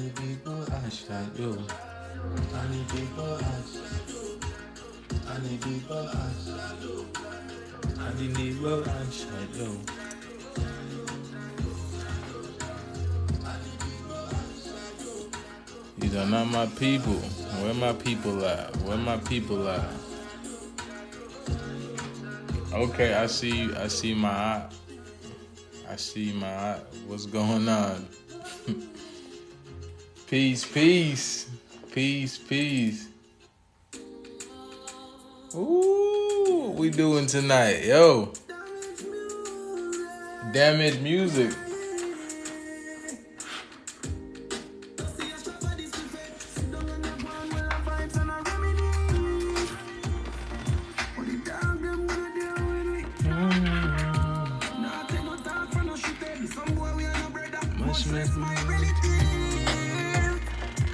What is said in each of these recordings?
need people ash like you. I need people ash. I need people ash. I need people ash like you. These are not my people. Where my people at? Where my people at? Okay, I see you. I see my eye. I see my eye. What's going on? Peace, peace. Peace, peace. Ooh, what we doing tonight? Yo. Damage music.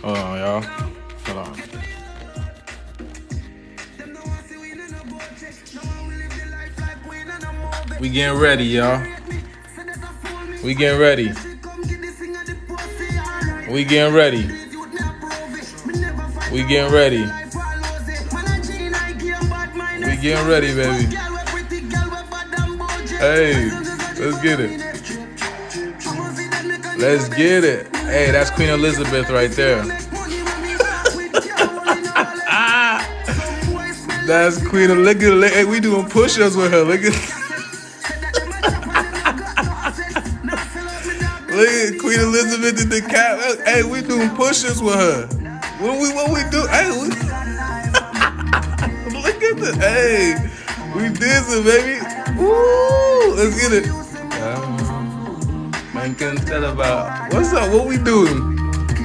Hold on, y'all. Hold on. We getting ready, y'all. We getting ready. We getting ready. We getting ready. We getting ready, baby. Hey, let's get it. Let's get it. Hey, that's Queen Elizabeth right there. That's Queen Elizabeth. Hey, we doing push-ups with her. Look at Queen Elizabeth in the cap. Hey, we doing push-ups with her. What we do? Hey, look at the. Hey, we dancing, baby. Woo! Let's get it. Man can tell about what's up. What we doing?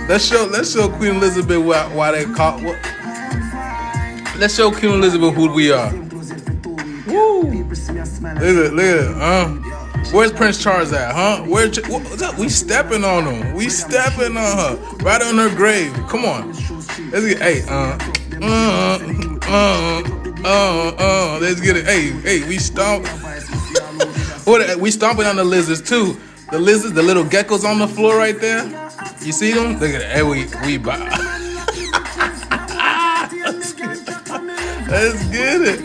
Let's show Queen Elizabeth why they call. Let's show Queen Elizabeth who we are. Woo! Look at it. Where's Prince Charles at, huh? What's up? We stepping on him. We stepping on her. Right on her grave. Come on. Let's get. Hey. Let's get it. Hey. We stomp. We stomping on the lizards too. The lizards, the little geckos on the floor right there. You see them? Look at it. Hey, we bow. Let's get it.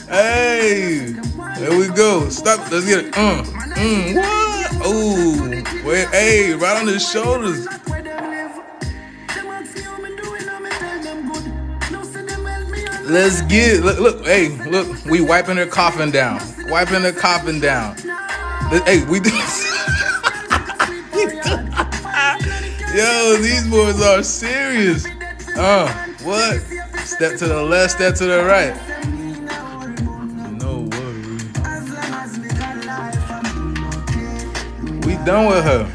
Hey, there we go. Stop. Let's get it. What? Ooh. Wait. Hey, right on his shoulders. Let's get it. Look. Hey, look. We wiping her coffin down. Wiping her coffin down. Hey, we do. Yo, these boys are serious. What? Step to the left, step to the right. No worry. We done with her.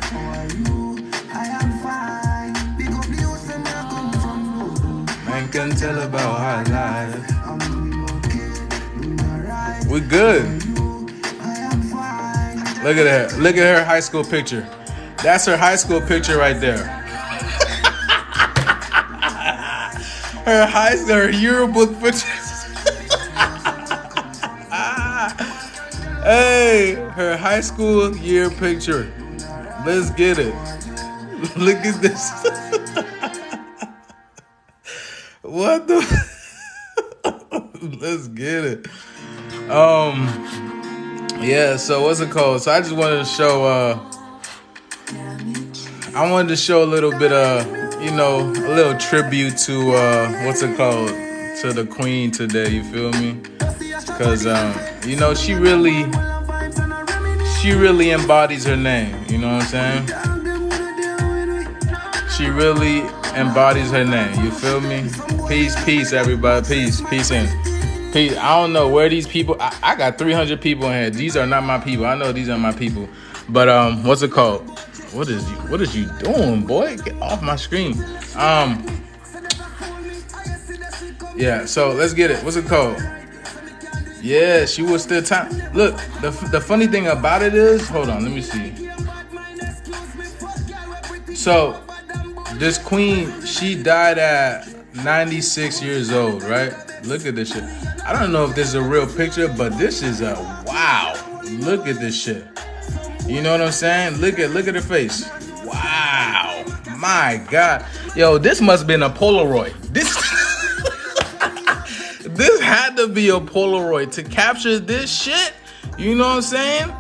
Man can tell about our life. We good. Look at her. Look at her high school picture. That's her high school picture right there. Her yearbook pictures. Hey, her high school year picture. Let's get it. Look at this. What the? Let's get it. Yeah. So what's it called? So I just wanted to show. I wanted to show a little bit of, a little tribute to, what's it called, to the Queen today, you feel me? Because, she really embodies her name, you know what I'm saying? She really embodies her name, you feel me? Peace, everybody, peace in. Peace. I don't know where these people, I got 300 people in here. These are not my people. I know these are my people. But, what's it called? What is you doing, boy? Get off my screen. Yeah, so let's get it. What's it called? Yeah, she was still time. Look, the funny thing about it is, hold on, let me see. So, this queen, she died at 96 years old, right? Look at this shit. I don't know if this is a real picture, but this is a wow. Look at this shit. You know what I'm saying? Look at her face. Wow. my God. Yo, this must have been a Polaroid. This this had to be a Polaroid to capture this shit. You know what I'm saying?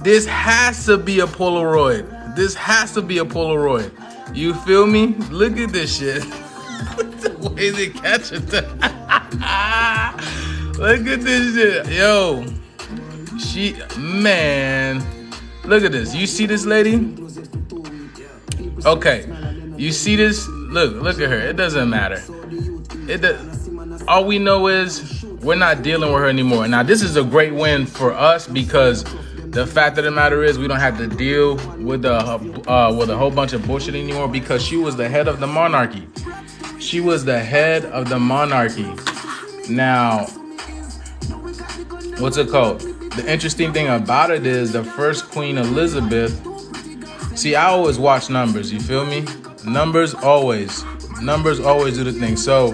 This has to be a Polaroid. This has to be a Polaroid. You feel me? Look at this shit. The way they catch it. Look at this shit. Yo. Man. Look at this. You see this lady? Okay. You see this? Look at her. It doesn't matter. All we know is we're not dealing with her anymore. Now, this is a great win for us because the fact of the matter is we don't have to deal with a whole bunch of bullshit anymore because she was the head of the monarchy. She was the head of the monarchy. Now, what's it called? The interesting thing about it is the first Queen Elizabeth. See, I always watch numbers. You feel me? Numbers always do the thing. So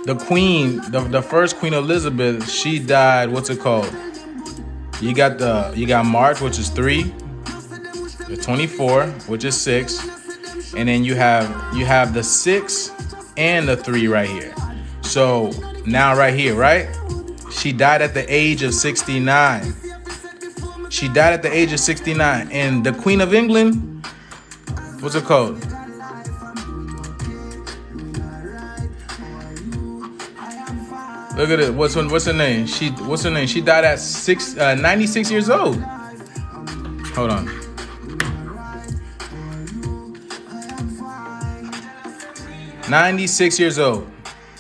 the queen, the first Queen Elizabeth, she died. What's it called? You got March, which is 3. The 24, which is 6, and then you have the 6 and the 3 right here. So now right here, right? She died at the age of 69. She died at the age of 69, and the Queen of England, what's it called? Look at it. What's her name? What's her name? She died at 96 years old. Hold on. $96 years old.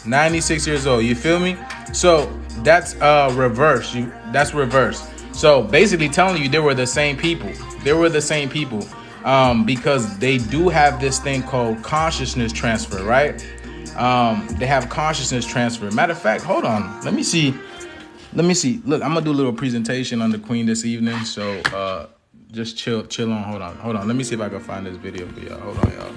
96 years old. You feel me? So that's reverse. That's reverse. So basically telling you they were the same people. They were the same people. Because they do have this thing called consciousness transfer, right? They have consciousness transfer. Matter of fact, hold on. Let me see. Look, I'm gonna do a little presentation on the Queen this evening. So just chill on. Hold on. Let me see if I can find this video for y'all. Hold on, y'all.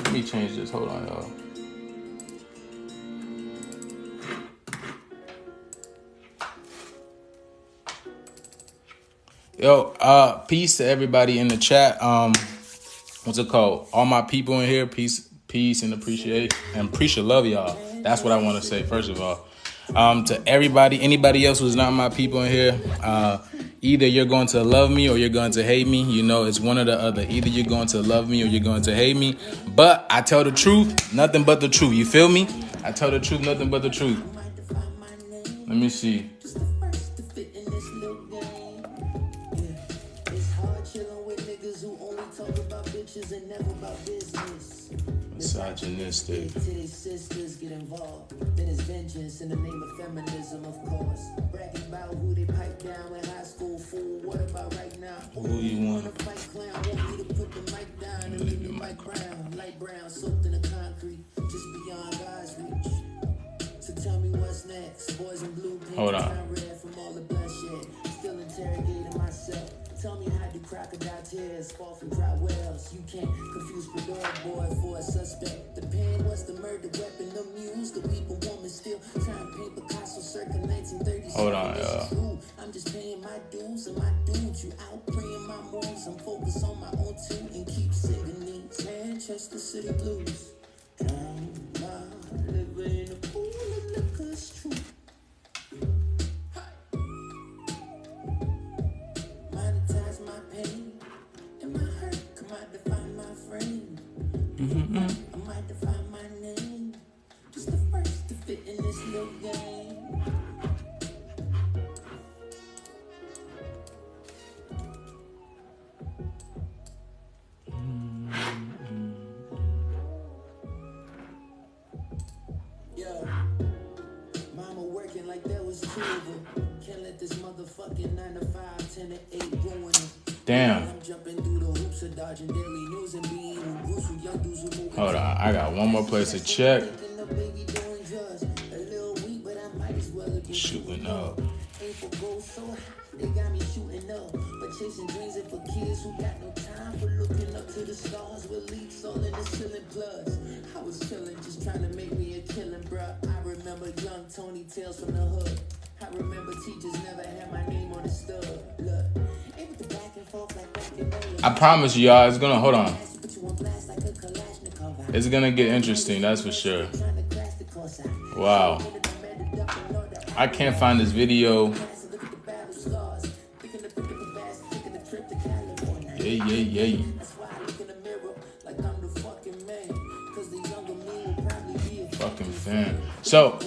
Let me change this. Hold on, y'all. Yo, peace to everybody in the chat. What's it called? All my people in here, peace and appreciate love y'all. That's what I want to say first of all. To everybody, anybody else who's not my people in here, either you're going to love me or you're going to hate me. You know, it's one or the other. Either you're going to love me or you're going to hate me. But I tell the truth, nothing but the truth. You feel me? I tell the truth, nothing but the truth. Let me see. Misogynistic. Sisters get involved. Then it's vengeance in the name of feminism, of course. Bragging about who they pipe down in high school. Fool, what about right now? Who you want to fight clown? Want me to put the mic down and leave me my crown. Light brown, soaked in the concrete, just beyond God's reach. So tell me what's next. Boys in blue, pink, brown, red from all the bloodshed. Still interrogating myself. Tell me how do crocodile tears fall from dry wells? You can't confuse the dog boy for a suspect. The pen was the murder weapon, the muse, the weeping woman still trying to paint Picasso circa 1930s. Hold on, y'all. I'm just paying my dues and my dudes. You out praying my moves. I'm focused on my own tune and keep singing these Manchester City blues. Living in a pool of liquor's true. Monetize my pain and my hurt. Come out to find my frame. I might define my name. Just the first to fit in this little game. Yo, mama working like there was 2 of them. Can't let this motherfucking 9 to 5, 10 to 8 ruin it. Damn. Hold on, I got one more place to check. Shooting up. They got me shooting up, but chasing dreams and for kids who got no time for looking up to the stars with leaks all in the ceiling. Plus, I was chilling, just trying to make me a killing, bruh. I remember young Tony Tales from the hood. I remember teachers never had my name on the stub. I promise you, y'all, it's gonna, hold on. It's gonna get interesting, that's for sure. Wow. I can't find this video. Yay. Fucking fan. So,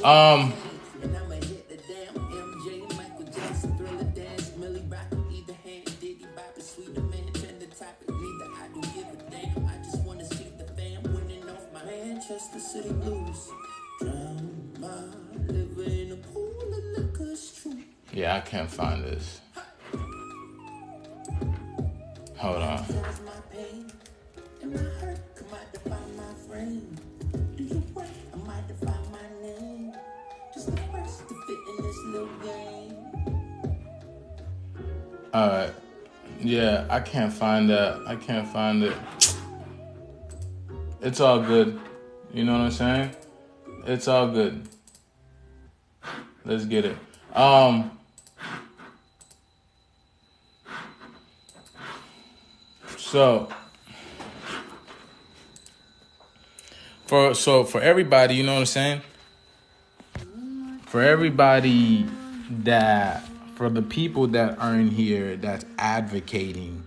yeah, I can't find this. Hold on. Alright. Yeah, I can't find that. I can't find it. It's all good. You know what I'm saying? It's all good. Let's get it. So for everybody, you know what I'm saying? For everybody for the people that are in here that's advocating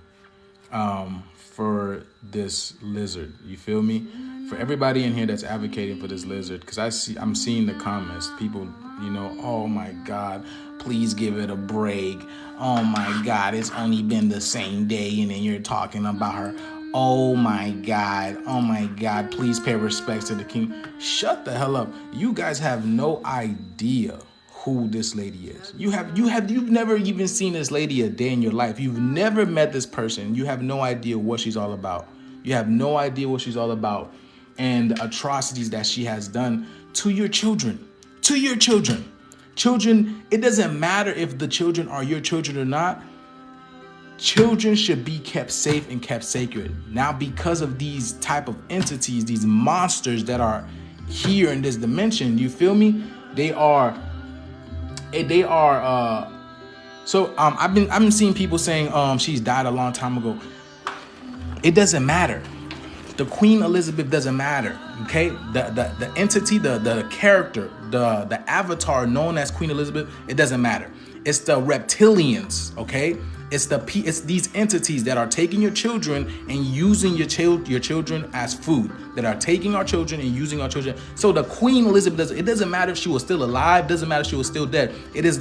for this lizard, you feel me? For everybody in here that's advocating for this lizard, because I'm seeing the comments, people, you know, oh my God, please give it a break. Oh my God, it's only been the same day, and then you're talking about her. Oh my God, please pay respects to the king. Shut the hell up. You guys have no idea who this lady is. You've never even seen this lady a day in your life. You've never met this person. You have no idea what she's all about. You have no idea what she's all about, and the atrocities that she has done to your children. Children, it doesn't matter if the children are your children or not. Children should be kept safe and kept sacred. Now, because of these type of entities, these monsters that are here in this dimension, you feel me? I've been seeing people saying she's died a long time ago. It doesn't matter. The Queen Elizabeth doesn't matter. Okay, the entity, the character, the avatar known as Queen Elizabeth, it doesn't matter. It's the reptilians. Okay, it's these entities that are taking your children and using your children as food, that are taking our children and using our children. So the Queen Elizabeth it doesn't matter if she was still alive, doesn't matter if she was still dead. It is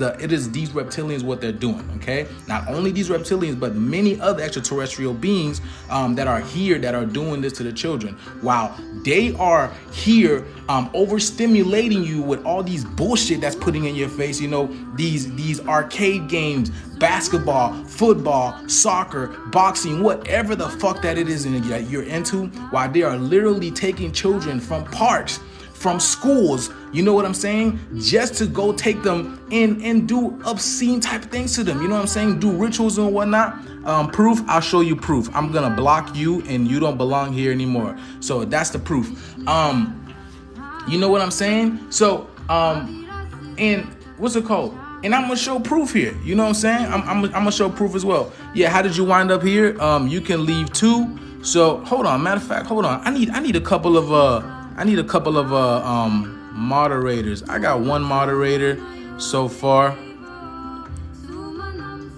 these reptilians what they're doing. Okay, not only these reptilians, but many other extraterrestrial beings that are here that are doing this to the children, while they are here overstimulating you with all these bullshit that's putting in your face. You know, these arcade games, basketball, football, soccer, boxing, whatever the fuck that it is that you're into, while they are literally taking children from parks, from schools, you know what I'm saying, just to go take them in and do obscene type of things to them, you know what I'm saying, do rituals and whatnot. Proof, I'll show you proof. I'm gonna block you and you don't belong here anymore. So that's the proof. You know what I'm saying? So and what's it called? And I'm gonna show proof here. You know what I'm saying? I'm gonna show proof as well. Yeah, how did you wind up here? You can leave too. So hold on. Matter of fact, hold on. I need a couple of moderators. I got one moderator so far.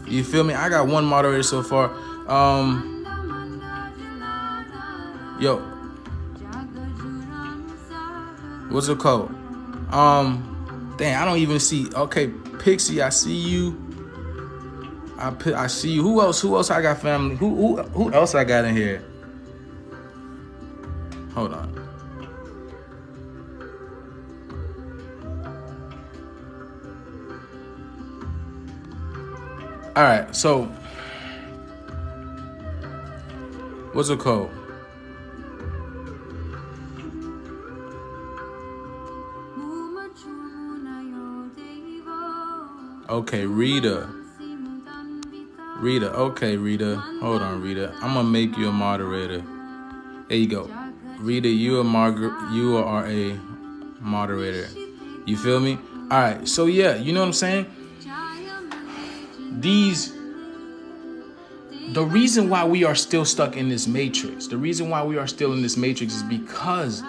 You feel me? I got one moderator so far. Yo, what's it called? Dang, I don't even see. Okay, Pixie, I see you. I see you. Who else I got, family? Who else I got in here? Hold on. All right, so what's it called? Okay, Rita. Okay, Rita. Hold on, Rita. I'm gonna make you a moderator. There you go. Rita, you are a moderator. You feel me? All right, so yeah, you know what I'm saying? the reason why we are still stuck in this matrix, the reason why we are still in this matrix is because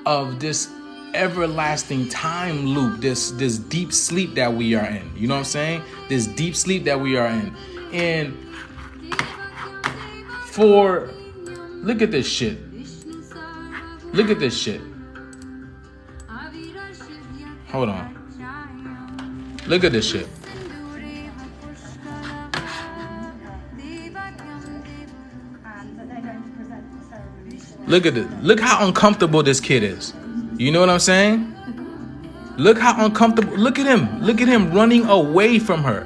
of this everlasting time loop, this deep sleep that we are in. You know what I'm saying? This deep sleep that we are in. And look at this shit. Look at this shit. Hold on. Look at this shit. Look at it. Look how uncomfortable this kid is. You know what I'm saying? Look how uncomfortable. Look at him. Look at him running away from her.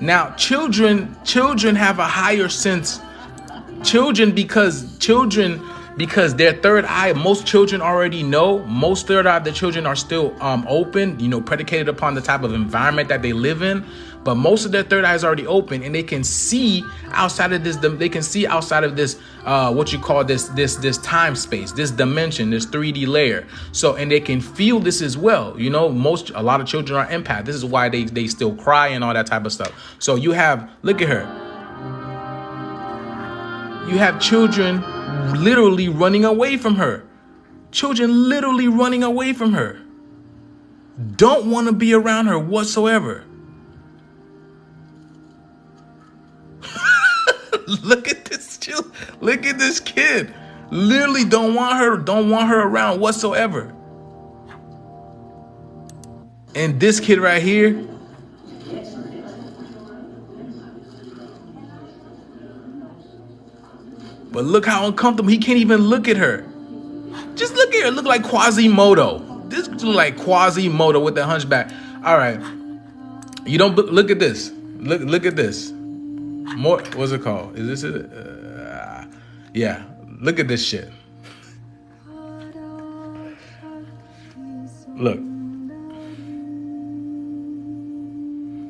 Now, children have a higher sense. Children, because their third eye, most children already know. Most third eye of the children are still open, you know, predicated upon the type of environment that they live in. But most of their third eye is already open, and they can see outside of this. They can see outside of this, what you call this time space, this dimension, this 3D layer. So, and they can feel this as well. You know, a lot of children are empath. This is why they still cry and all that type of stuff. So you have, look at her. You have children literally running away from her. Children literally running away from her. Don't want to be around her whatsoever. Look at this child. Look at this kid. Literally don't want her around whatsoever. And this kid right here. But look how uncomfortable. He can't even look at her. Just look at her. Look like Quasimodo. This look like Quasimodo with the hunchback. All right. You don't look at this. Look at this. More. What's it called? Is this it? Yeah. Look at this shit. Look.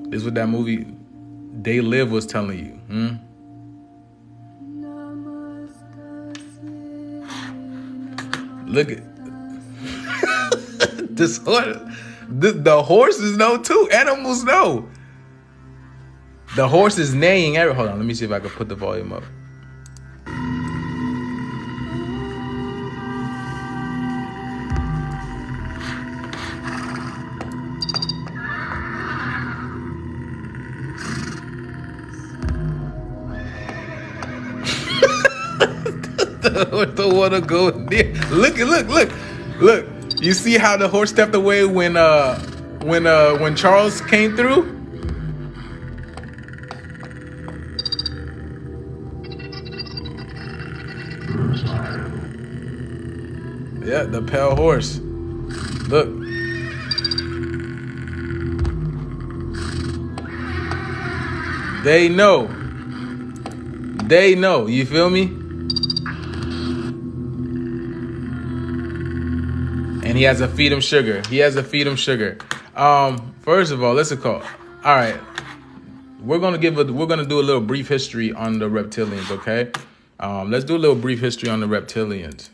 This is what that movie They Live was telling you. Look at this horse. The horses know too. Animals know. The horse is neighing. Hold on, let me see if I can put the volume up. Don't want to go near. Look. You see how the horse stepped away when Charles came through? Yeah, the pale horse. Look. They know. You feel me? And he has to feed him sugar. First of all, let's call. All right. We're gonna do a little brief history on the reptilians, okay? Let's do a little brief history on the reptilians.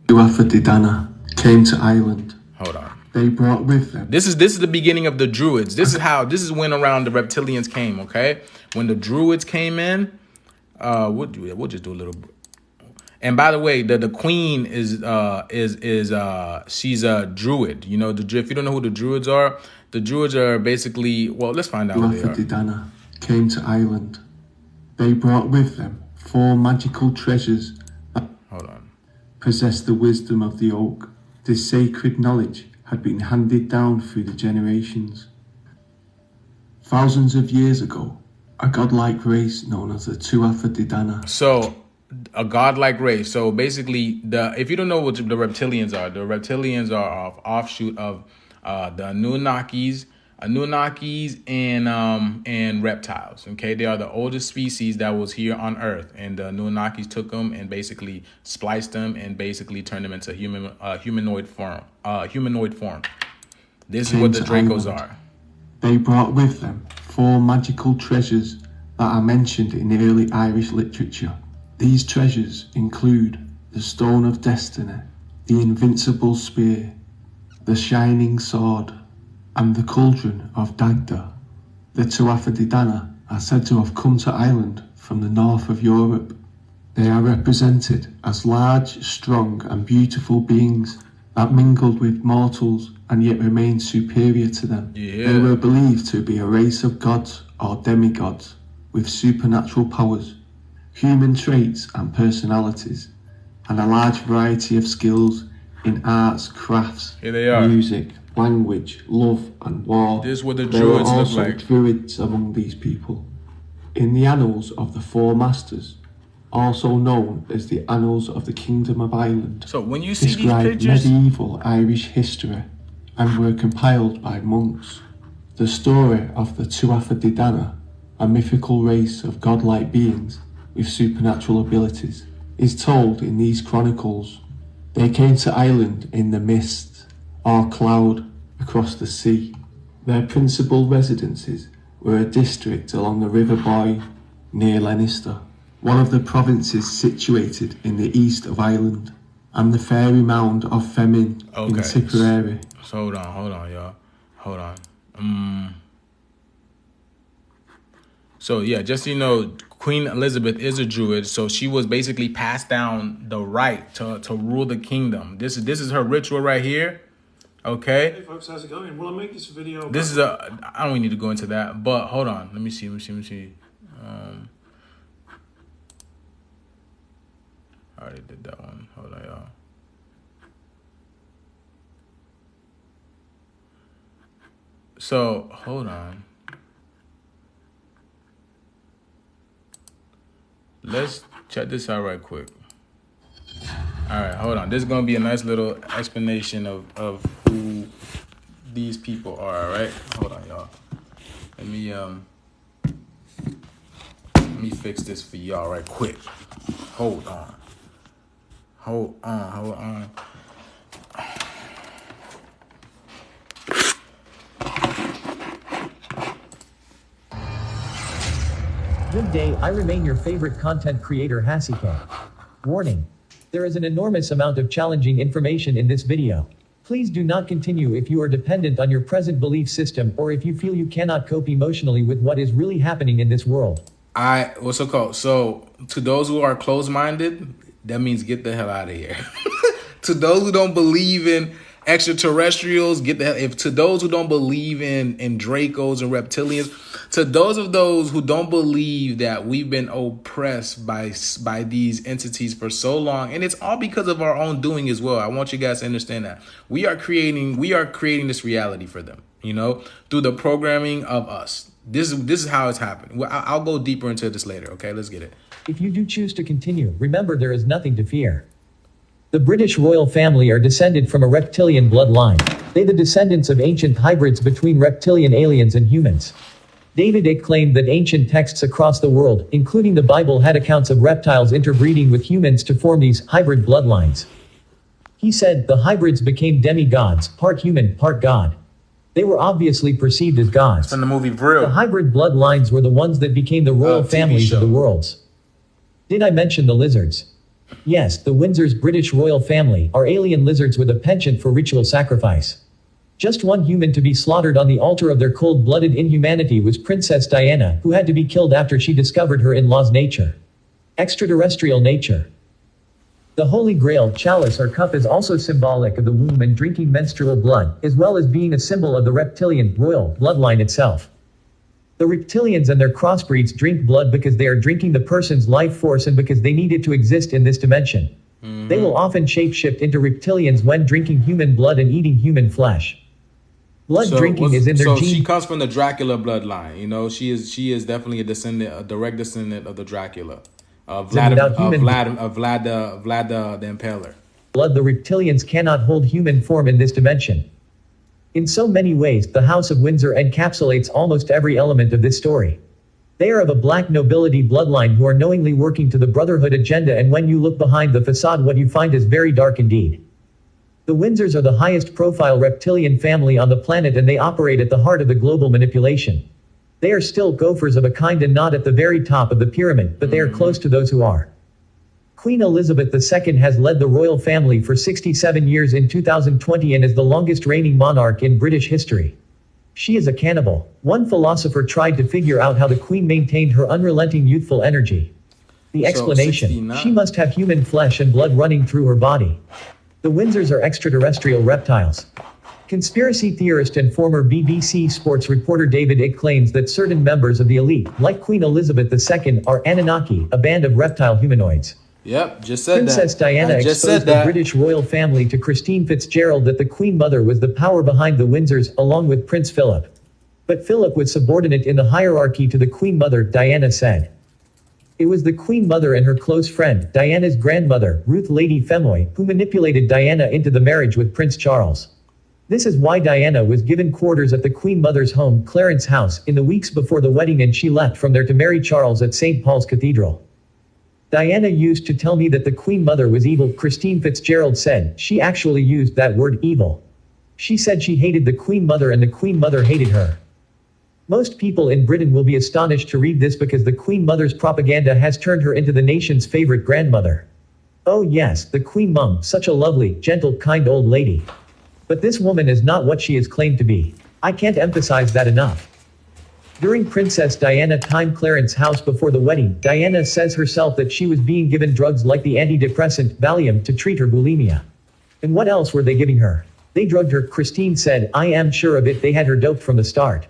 Dana came to Ireland. Hold on. They brought with them. This is the beginning of the Druids. This is when around the reptilians came, okay? When the Druids came in, we'll just do a little. And by the way, the queen is she's a Druid. You know, if you don't know who the Druids are basically, well, let's find out who they are. Dana came to Ireland. They brought with them 4 magical treasures that possessed the wisdom of the oak. This sacred knowledge had been handed down through the generations. Thousands of years ago, a godlike race known as the Tuatha De Danann. So, a godlike race. So basically, if you don't know what the reptilians are an offshoot of the Anunnakis and reptiles. Okay, they are the oldest species that was here on Earth, and the Anunnakis took them and basically spliced them and basically turned them into humanoid form. This is what the Dracos are. They brought with them 4 magical treasures that are mentioned in the early Irish literature. These treasures include the Stone of Destiny, the Invincible Spear, the Shining Sword, and the Cauldron of Dagda. The Tuatha De Danann are said to have come to Ireland from the north of Europe. They are represented as large, strong and beautiful beings that mingled with mortals and yet remained superior to them. Yeah. They were believed to be a race of gods or demigods with supernatural powers, human traits and personalities, and a large variety of skills in arts, crafts, Here they are. music, language, love and war. This is what the There were Druids look also like. Druids among these people. In the annals of the Four Masters, also known as the Annals of the Kingdom of Ireland, So when you see these describe pictures, medieval Irish history and were compiled by monks. The story of the Tuatha De Danann, a mythical race of godlike beings with supernatural abilities, is told in these chronicles. They came to Ireland in the mist or cloud across the sea. Their principal residences were a district along the River Boyne near Leinster, one of the provinces situated in the east of Ireland, and the fairy mound of Femin in Tipperary. So hold on, y'all. Hold on. So yeah, just so you know, Queen Elizabeth is a Druid, so she was basically passed down the right to rule the kingdom. This is her ritual right here. Okay. Hey folks, how's it going? Well, I make this video. This is I don't even need to go into that, but hold on. Let me see. I already did that one. Hold on, y'all. So hold on. Let's check this out right quick. All right, hold on. This is gonna be a nice little explanation of who these people are. All right, hold on, y'all. Let me fix this for y'all right quick. Hold on. Good day, I remain your favorite content creator Hasike. Warning. There is an enormous amount of challenging information in this video. Please do not continue if you are dependent on your present belief system or if you feel you cannot cope emotionally with what is really happening in this world. What's it called? So to those who are closed-minded, that means get the hell out of here. To those who don't believe in extraterrestrials, get the hell. If to those who don't believe in Dracos and reptilians, to those who don't believe that we've been oppressed by these entities for so long, and it's all because of our own doing as well. I want you guys to understand that we are creating this reality for them, you know, through the programming of us. This is how it's happened. I'll go deeper into this later. Okay, let's get it. If you do choose to continue, remember there is nothing to fear. The British royal family are descended from a reptilian bloodline. They the descendants of ancient hybrids between reptilian aliens and humans. David Icke claimed that ancient texts across the world, including the Bible, had accounts of reptiles interbreeding with humans to form these hybrid bloodlines. He said the hybrids became demigods, part human, part god. They were obviously perceived as gods. From the movie Vril. The hybrid bloodlines were the ones that became the royal families of the worlds. Did I mention the lizards? Yes, the Windsor's British royal family are alien lizards with a penchant for ritual sacrifice. Just one human to be slaughtered on the altar of their cold-blooded inhumanity was Princess Diana, who had to be killed after she discovered her in-law's nature. Extraterrestrial nature. The Holy Grail, chalice or cup, is also symbolic of the womb and drinking menstrual blood, as well as being a symbol of the reptilian, royal, bloodline itself. The reptilians and their crossbreeds drink blood because they are drinking the person's life force and because they need it to exist in this dimension. They will often shapeshift into reptilians when drinking human blood and eating human flesh. Blood drinking is in their genes. So she comes from the Dracula bloodline. You know, she is definitely a direct descendant of the Dracula, Vlad the Impaler. Blood, the reptilians cannot hold human form in this dimension. In so many ways, the House of Windsor encapsulates almost every element of this story. They are of a black nobility bloodline who are knowingly working to the Brotherhood agenda, and when you look behind the facade, what you find is very dark indeed. The Windsors are the highest profile reptilian family on the planet, and they operate at the heart of the global manipulation. They are still gophers of a kind and not at the very top of the pyramid, but they are close to those who are. Queen Elizabeth II has led the royal family for 67 years in 2020 and is the longest reigning monarch in British history. She is a cannibal. One philosopher tried to figure out how the queen maintained her unrelenting youthful energy. The explanation: 69. she must have human flesh and blood running through her body. The Windsors are extraterrestrial reptiles. Conspiracy theorist and former BBC Sports reporter David Icke claims that certain members of the elite, like Queen Elizabeth II, are Anunnaki, a band of reptile humanoids. Yep, just said Princess that. Diana I just exposed said the that. British royal family to Christine Fitzgerald that the Queen Mother was the power behind the Windsors, along with Prince Philip. But Philip was subordinate in the hierarchy to the Queen Mother, Diana said. It was the Queen Mother and her close friend, Diana's grandmother, Ruth Lady Femoy, who manipulated Diana into the marriage with Prince Charles. This is why Diana was given quarters at the Queen Mother's home, Clarence House, in the weeks before the wedding, and she left from there to marry Charles at St. Paul's Cathedral. Diana used to tell me that the Queen Mother was evil, Christine Fitzgerald said. She actually used that word, evil. She said she hated the Queen Mother and the Queen Mother hated her. Most people in Britain will be astonished to read this because the Queen Mother's propaganda has turned her into the nation's favorite grandmother. Oh yes, the Queen Mum, such a lovely, gentle, kind old lady. But this woman is not what she is claimed to be. I can't emphasize that enough. During Princess Diana time Clarence House before the wedding, Diana says herself that she was being given drugs like the antidepressant Valium to treat her bulimia. And what else were they giving her? They drugged her, Christine said. I am sure of it, they had her doped from the start.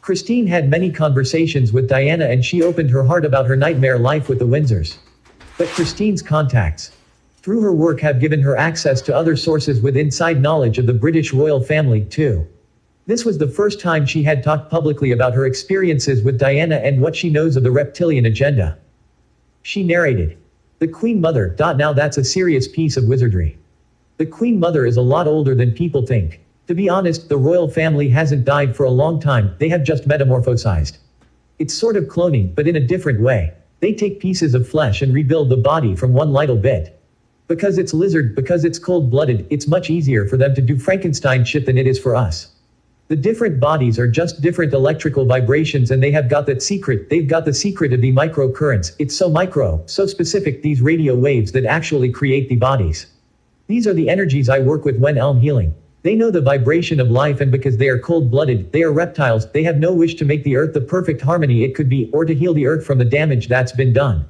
Christine had many conversations with Diana and she opened her heart about her nightmare life with the Windsors. But Christine's contacts, through her work, have given her access to other sources with inside knowledge of the British royal family, too. This was the first time she had talked publicly about her experiences with Diana and what she knows of the reptilian agenda. She narrated, "The Queen Mother. Now that's a serious piece of wizardry. The Queen Mother is a lot older than people think. To be honest, the royal family hasn't died for a long time, they have just metamorphosized. It's sort of cloning, but in a different way. They take pieces of flesh and rebuild the body from one little bit. Because it's lizard, because it's cold-blooded, it's much easier for them to do Frankenstein shit than it is for us. The different bodies are just different electrical vibrations and they have got that secret, they've got the secret of the microcurrents. It's so micro, so specific, these radio waves that actually create the bodies. These are the energies I work with when I'm healing. They know the vibration of life, and because they are cold-blooded, they are reptiles, they have no wish to make the earth the perfect harmony it could be, or to heal the earth from the damage that's been done.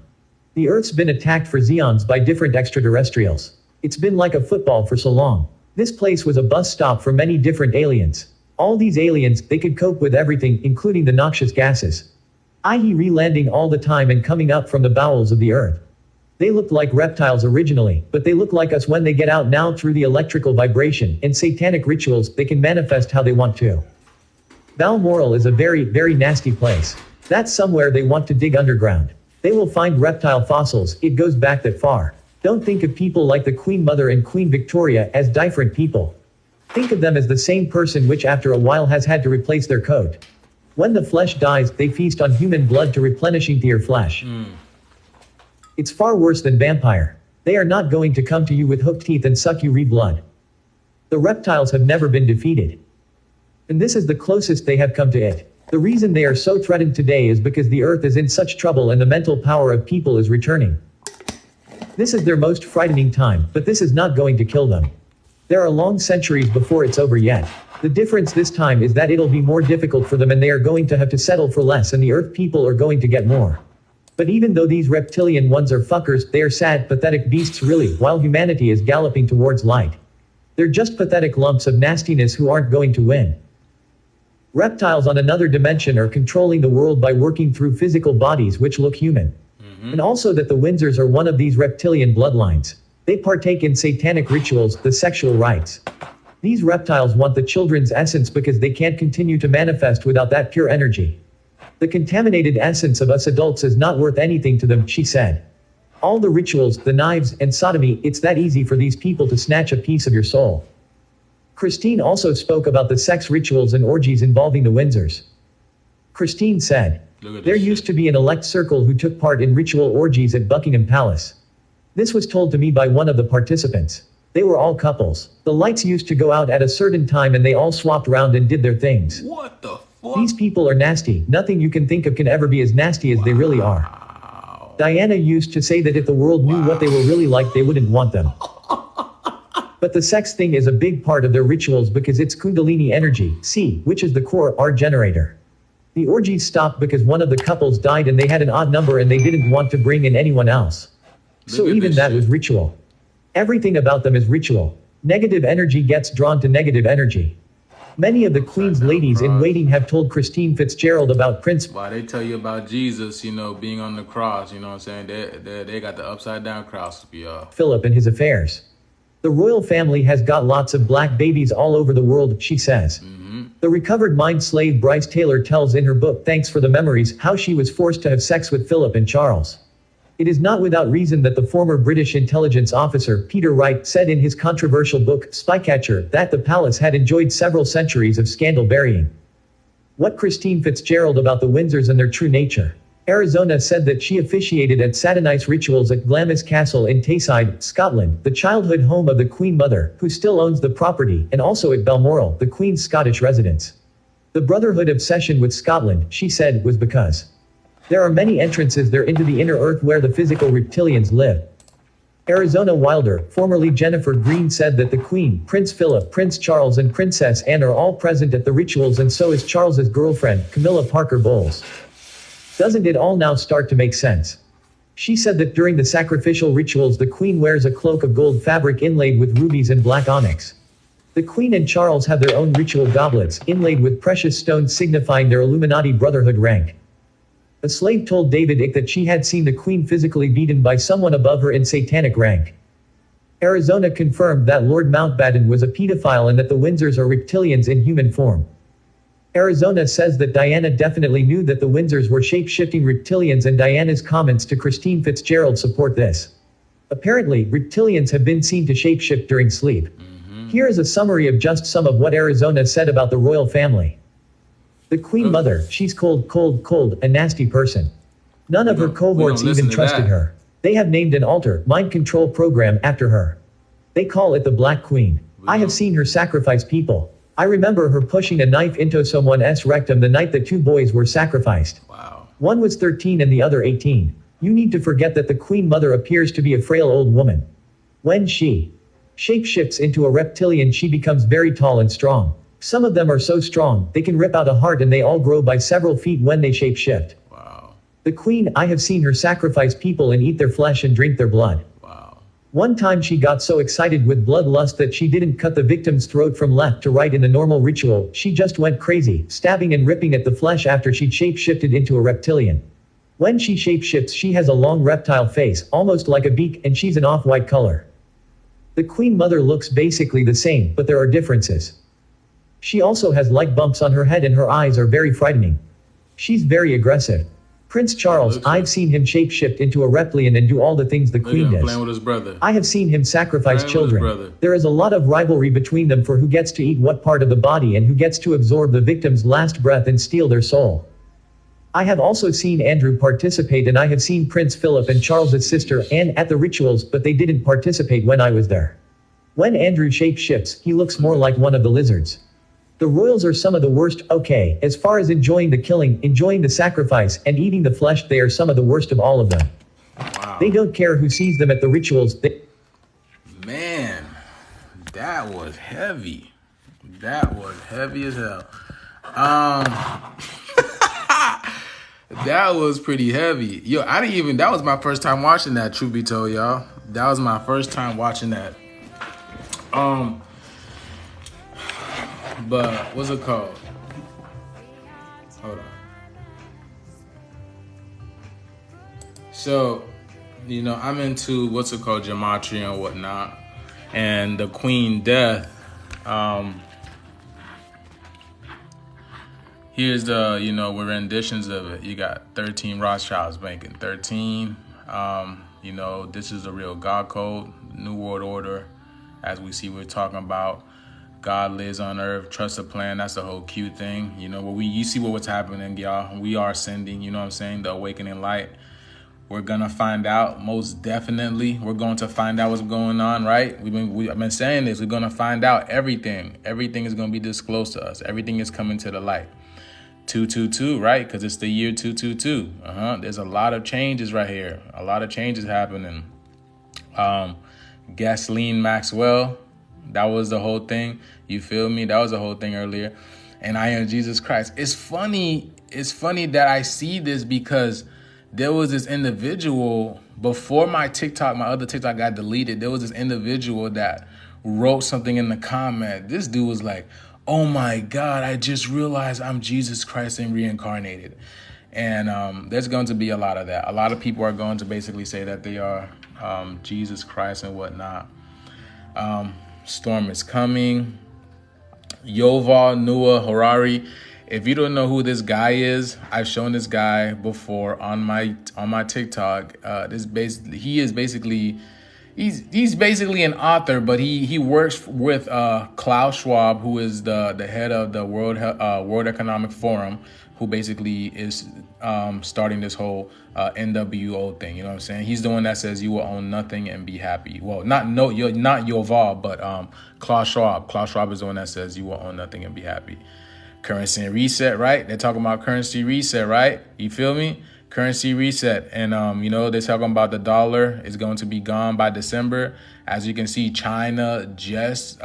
The earth's been attacked for Xeons by different extraterrestrials. It's been like a football for so long. This place was a bus stop for many different aliens. All these aliens, they could cope with everything, including the noxious gases. I.e. re-landing all the time and coming up from the bowels of the earth. They looked like reptiles originally, but they look like us when they get out now through the electrical vibration and satanic rituals. They can manifest how they want to. Balmoral is a very, very nasty place. That's somewhere they want to dig underground. They will find reptile fossils, it goes back that far. Don't think of people like the Queen Mother and Queen Victoria as different people. Think of them as the same person, which after a while has had to replace their coat. When the flesh dies, they feast on human blood to replenishing their flesh. It's far worse than vampire. They are not going to come to you with hooked teeth and suck you blood. The reptiles have never been defeated. And this is the closest they have come to it. The reason they are so threatened today is because the earth is in such trouble and the mental power of people is returning. This is their most frightening time, but this is not going to kill them. There are long centuries before it's over yet. The difference this time is that it'll be more difficult for them and they are going to have to settle for less and the earth people are going to get more. But even though these reptilian ones are fuckers, they are sad, pathetic beasts really, while humanity is galloping towards light. They're just pathetic lumps of nastiness who aren't going to win. Reptiles on another dimension are controlling the world by working through physical bodies which look human. And also that the Windsors are one of these reptilian bloodlines. They partake in satanic rituals, the sexual rites. These reptiles want the children's essence because they can't continue to manifest without that pure energy. The contaminated essence of us adults is not worth anything to them, she said. All the rituals, the knives, and sodomy, it's that easy for these people to snatch a piece of your soul. Christine also spoke about the sex rituals and orgies involving the Windsors. Christine said, "There used to be an elect circle who took part in ritual orgies at Buckingham Palace. This was told to me by one of the participants. They were all couples. The lights used to go out at a certain time and they all swapped round and did their things. What the fuck? These people are nasty. Nothing you can think of can ever be as nasty as they really are." Diana used to say that if the world knew what they were really like, they wouldn't want them. But the sex thing is a big part of their rituals because it's Kundalini energy, see, which is the core R generator. The orgies stopped because one of the couples died and they had an odd number and they didn't want to bring in anyone else. So even that was ritual. Everything about them is ritual. Negative energy gets drawn to negative energy. Many of the Queen's ladies in waiting have told Christine Fitzgerald about Prince. Why they tell you about Jesus, you know, being on the cross, you know what I'm saying? They got the upside down cross, Philip and his affairs. The royal family has got lots of black babies all over the world, she says. The recovered mind slave Bryce Taylor tells in her book Thanks for the Memories how she was forced to have sex with Philip and Charles. It is not without reason that the former British intelligence officer Peter Wright said in his controversial book Spycatcher that the palace had enjoyed several centuries of scandal burying. What Christine Fitzgerald about the Windsors and their true nature? Arizona said that she officiated at Saturnine rituals at Glamis Castle in Tayside, Scotland, the childhood home of the Queen Mother, who still owns the property, and also at Balmoral, the Queen's Scottish residence. The Brotherhood obsession with Scotland, she said, was because there are many entrances there into the inner earth where the physical reptilians live. Arizona Wilder, formerly Jennifer Green, said that the Queen, Prince Philip, Prince Charles and Princess Anne are all present at the rituals and so is Charles's girlfriend, Camilla Parker Bowles. Doesn't it all now start to make sense? She said that during the sacrificial rituals the Queen wears a cloak of gold fabric inlaid with rubies and black onyx. The Queen and Charles have their own ritual goblets, inlaid with precious stones signifying their Illuminati Brotherhood rank. A slave told David Icke that she had seen the Queen physically beaten by someone above her in satanic rank. Arizona confirmed that Lord Mountbatten was a pedophile and that the Windsors are reptilians in human form. Arizona says that Diana definitely knew that the Windsors were shape-shifting reptilians and Diana's comments to Christine Fitzgerald support this. Apparently, reptilians have been seen to shapeshift during sleep. Here is a summary of just some of what Arizona said about the royal family. The Queen Mother, she's cold, a nasty person. None of her cohorts even trusted her. They have named an altar, mind control program after her. They call it the Black Queen. I have seen her sacrifice people. I remember her pushing a knife into someone's rectum the night the two boys were sacrificed. Wow. One was 13 and the other 18. You need to forget that the Queen Mother appears to be a frail old woman. When she shapeshifts into a reptilian, she becomes very tall and strong. Some of them are so strong, they can rip out a heart and they all grow by several feet when they shapeshift. Wow. The Queen, I have seen her sacrifice people and eat their flesh and drink their blood. Wow. One time she got so excited with bloodlust that she didn't cut the victim's throat from left to right in the normal ritual, she just went crazy, stabbing and ripping at the flesh after she'd shapeshifted into a reptilian. When she shapeshifts she has a long reptile face, almost like a beak, and she's an off-white color. The Queen Mother looks basically the same, but there are differences. She also has light bumps on her head and her eyes are very frightening. She's very aggressive. Prince Charles, I've seen him shapeshift into a reptilian and do all the things the Queen does. Playing with his brother. I have seen him sacrifice children. There is a lot of rivalry between them for who gets to eat what part of the body and who gets to absorb the victim's last breath and steal their soul. I have also seen Andrew participate and I have seen Prince Philip and Charles's sister Anne at the rituals, but they didn't participate when I was there. When Andrew shapeshifts, he looks more like one of the lizards. The royals are some of the worst. Okay, as far as enjoying the killing, enjoying the sacrifice, and eating the flesh, they are some of the worst of all of them. Wow. They don't care who sees them at the rituals. Man, that was heavy. That was heavy as hell. That was pretty heavy. Yo, that was my first time watching that, truth be told, y'all. That was my first time watching that. But what's it called? Hold on. So, you know, I'm into what's it called, gematria and whatnot, and the Queen Death. Here's the, you know, with renditions of it. You got 13 Rothschilds making 13. You know, this is the real God code, New World Order, as we see we're talking about. God lives on earth, trust the plan. That's the whole cute thing. You know, you see what's happening, y'all. We are ascending, you know what I'm saying? The awakening light. We're going to find out, most definitely. We're going to find out what's going on, right? I've been saying this. We're going to find out everything. Everything is going to be disclosed to us. Everything is coming to the light. 222, right? Because it's the year 222. There's a lot of changes right here. A lot of changes happening. Ghislaine Maxwell, That was the whole thing. You feel me? That was the whole thing earlier. And I am Jesus Christ. It's funny that I see this because there was this individual before my other TikTok got deleted. There was this individual that wrote something in the comment. This dude was like, "Oh my God, I just realized I'm Jesus Christ and reincarnated." And there's going to be a lot of that. A lot of people are going to basically say that they are Jesus Christ and whatnot. Storm is coming. Yuval Noah Harari. If you don't know who this guy is, I've shown this guy before on my TikTok. He's basically an author, but he works with Klaus Schwab, who is the head of the World Economic Forum, who basically is starting this whole NWO thing. You know what I'm saying? He's the one that says you will own nothing and be happy. Well, not Yuval, but Klaus Schwab. Klaus Schwab is the one that says you will own nothing and be happy. Currency reset, right? They're talking about currency reset, right? You feel me? Currency reset. And, they're talking about the dollar is going to be gone by December. As you can see, China just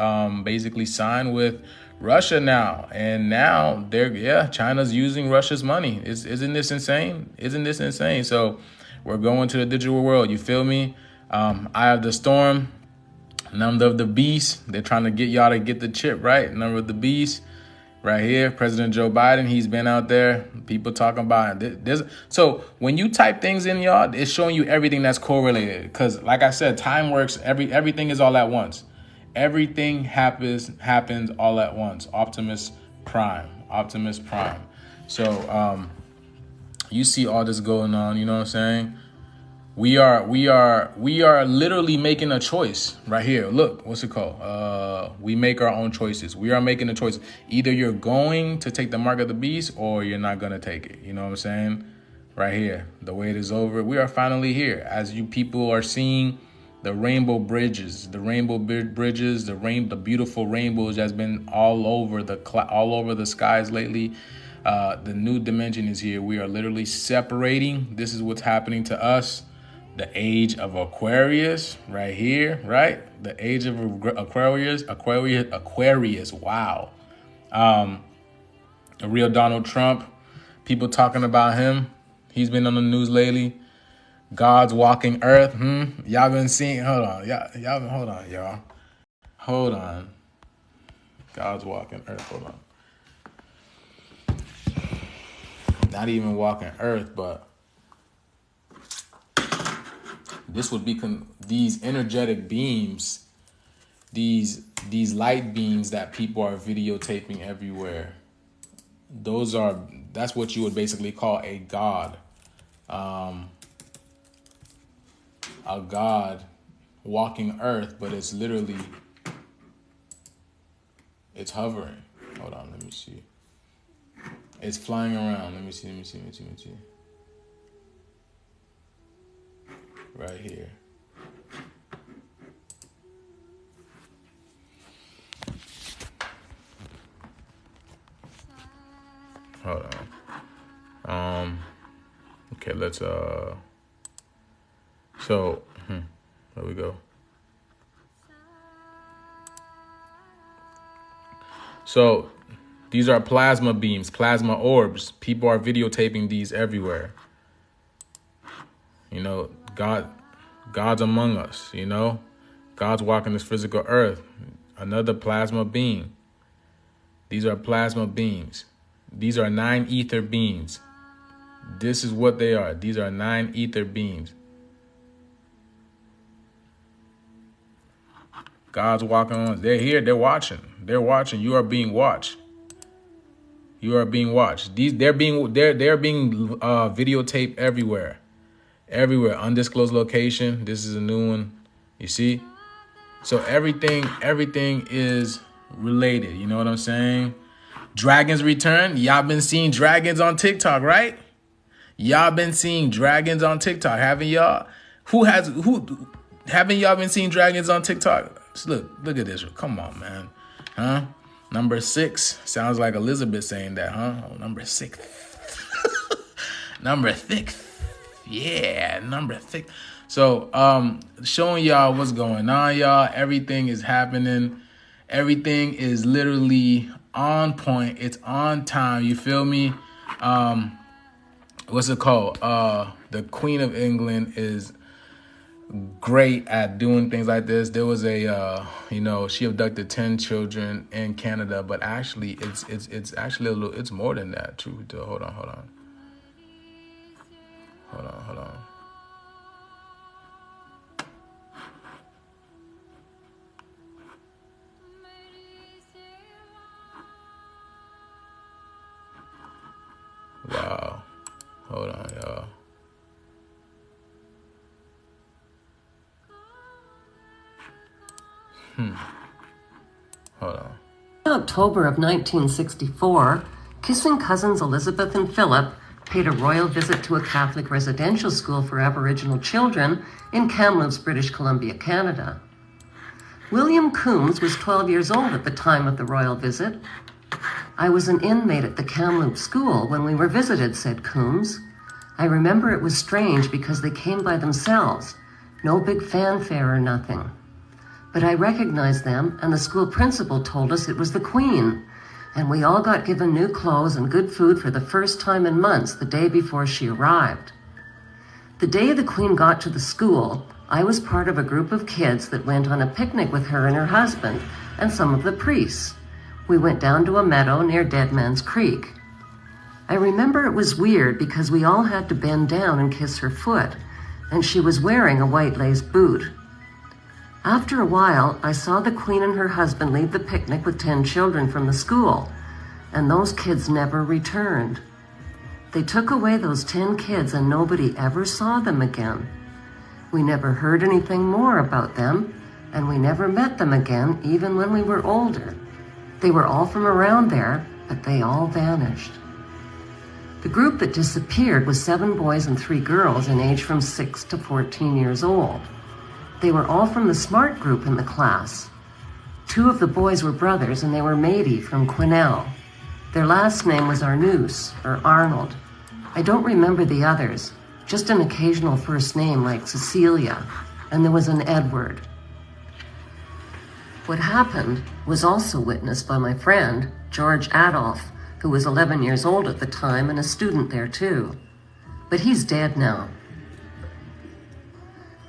basically signed with Russia now. And now China's using Russia's money. Isn't this insane? Isn't this insane? So we're going to the digital world. You feel me? Eye of the Storm, Number of the Beast. They're trying to get y'all to get the chip, right? Number of the Beast. Right here, President Joe Biden, he's been out there. People talking about it. So when you type things in, y'all, it's showing you everything that's correlated. Because like I said, time works. Everything is all at once. Everything happens all at once. Optimus Prime. So you see all this going on. You know what I'm saying? We are literally making a choice right here. Look, what's it called? We make our own choices. We are making a choice. Either you're going to take the mark of the beast or you're not going to take it. You know what I'm saying? Right here. The wait is over. We are finally here. As you people are seeing the rainbow bridges, the beautiful rainbows that's been all over the skies lately. The new dimension is here. We are literally separating. This is what's happening to us. The age of Aquarius right here, right? The age of Aquarius. Wow. The real Donald Trump. People talking about him. He's been on the news lately. God's walking earth. Y'all been seeing, hold on, y'all. Hold on. God's walking earth, hold on. Not even walking earth, but this would be these energetic beams, these light beams that people are videotaping everywhere. That's what you would basically call a god. A god walking earth, but it's literally, it's hovering. Hold on, let me see. It's flying around. Let me see. Right here. Hold on. Okay, let's there we go. So these are plasma beams, plasma orbs. People are videotaping these everywhere. You know, God's among us, you know. God's walking this physical earth. Another plasma beam. These are plasma beams. These are 9 ether beams. This is what they are. These are 9 ether beams. God's walking on. They're here. They're watching. They're watching. You are being watched. You are being watched. They're being videotaped everywhere. Everywhere. Undisclosed location. This is a new one. You see? So everything is related. You know what I'm saying? Dragons return. Y'all been seeing dragons on TikTok, right? Y'all been seeing dragons on TikTok, haven't y'all? Haven't y'all been seeing dragons on TikTok? Look at this. Come on, man. Huh? Number 6. Sounds like Elizabeth saying that, huh? Oh, number 6. Number 6. Yeah, number 6. So, showing y'all what's going on, y'all. Everything is happening. Everything is literally on point. It's on time. You feel me? What's it called? The Queen of England is great at doing things like this. There was a, she abducted 10 children in Canada, but actually, it's actually it's more than that. Truth. Hold on. Wow. Hold on, y'all. Hold on. In October of 1964, kissing cousins Elizabeth and Philip paid a royal visit to a Catholic residential school for Aboriginal children in Kamloops, British Columbia, Canada. William Coombs was 12 years old at the time of the royal visit. I was an inmate at the Kamloops school when we were visited, said Coombs. I remember it was strange because they came by themselves, no big fanfare or nothing. But I recognized them, and the school principal told us it was the Queen, and we all got given new clothes and good food for the first time in months the day before she arrived. The day the Queen got to the school, I was part of a group of kids that went on a picnic with her and her husband and some of the priests. We went down to a meadow near Dead Man's Creek. I remember it was weird because we all had to bend down and kiss her foot, and she was wearing a white lace boot. After a while, I saw the Queen and her husband leave the picnic with 10 children from the school, and those kids never returned. They took away those 10 kids and nobody ever saw them again. We never heard anything more about them, and we never met them again, even when we were older. They were all from around there, but they all vanished. The group that disappeared was 7 boys and 3 girls in age from 6 to 14 years old. They were all from the smart group in the class. 2 of the boys were brothers, and they were Matey from Quesnel. Their last name was Arnoux, or Arnold. I don't remember the others, just an occasional first name like Cecilia, and there was an Edward. What happened was also witnessed by my friend, George Adolph, who was 11 years old at the time and a student there too. But he's dead now.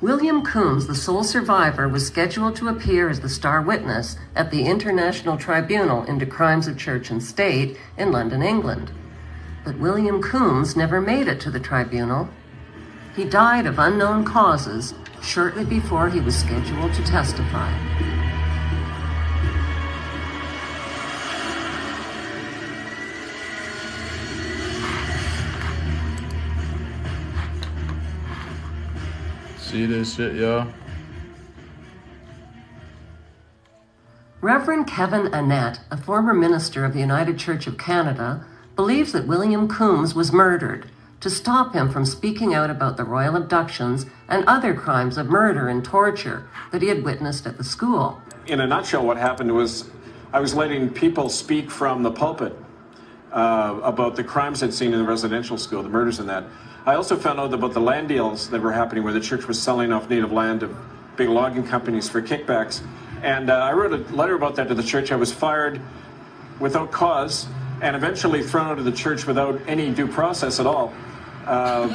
William Coombs, the sole survivor, was scheduled to appear as the star witness at the International Tribunal into Crimes of Church and State in London, England. But William Coombs never made it to the tribunal. He died of unknown causes shortly before he was scheduled to testify. See this shit, y'all? Reverend Kevin Annett, a former minister of the United Church of Canada, believes that William Coombs was murdered to stop him from speaking out about the royal abductions and other crimes of murder and torture that he had witnessed at the school. In a nutshell, what happened was I was letting people speak from the pulpit about the crimes I'd seen in the residential school, the murders and that. I also found out about the land deals that were happening where the church was selling off native land to big logging companies for kickbacks. And I wrote a letter about that to the church. I was fired without cause and eventually thrown out of the church without any due process at all. But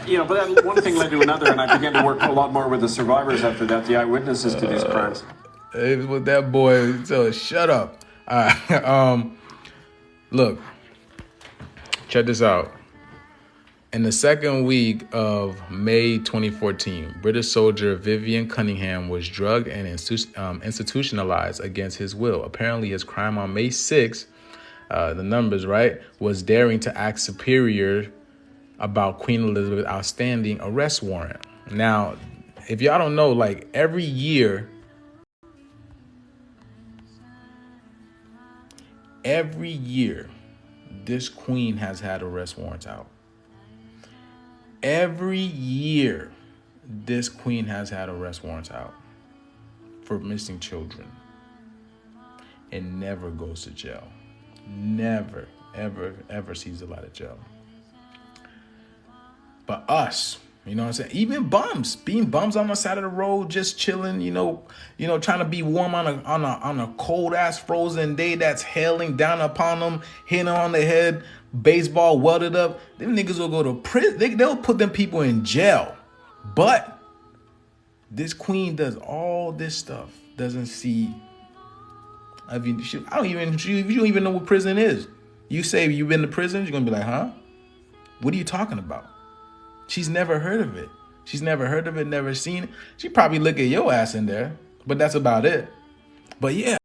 that one thing led to another, and I began to work a lot more with the survivors after that, the eyewitnesses to these crimes. It was with that boy, so shut up. All right. Look, check this out. In the second week of May 2014, British soldier Vivian Cunningham was drugged and institutionalized against his will. Apparently, his crime on May 6th, the numbers, right, was daring to act superior about Queen Elizabeth's outstanding arrest warrant. Now, if y'all don't know, like every year, this queen has had arrest warrants out. Every year, this queen has had arrest warrants out for missing children and never goes to jail. Never, ever, ever sees the light of jail. But us, You know what I'm saying? Even bums, being bums on the side of the road, just chilling, trying to be warm on a cold ass frozen day that's hailing down upon them, hitting them on the head, baseball welded up. Them niggas will go to prison. They'll put them people in jail. But this queen does all this stuff, doesn't see. I mean, you don't even know what prison is. You say you've been to prison, you're gonna be like, huh? What are you talking about? She's never heard of it. She's never heard of it, never seen it. She probably look at your ass in there, but that's about it. But yeah.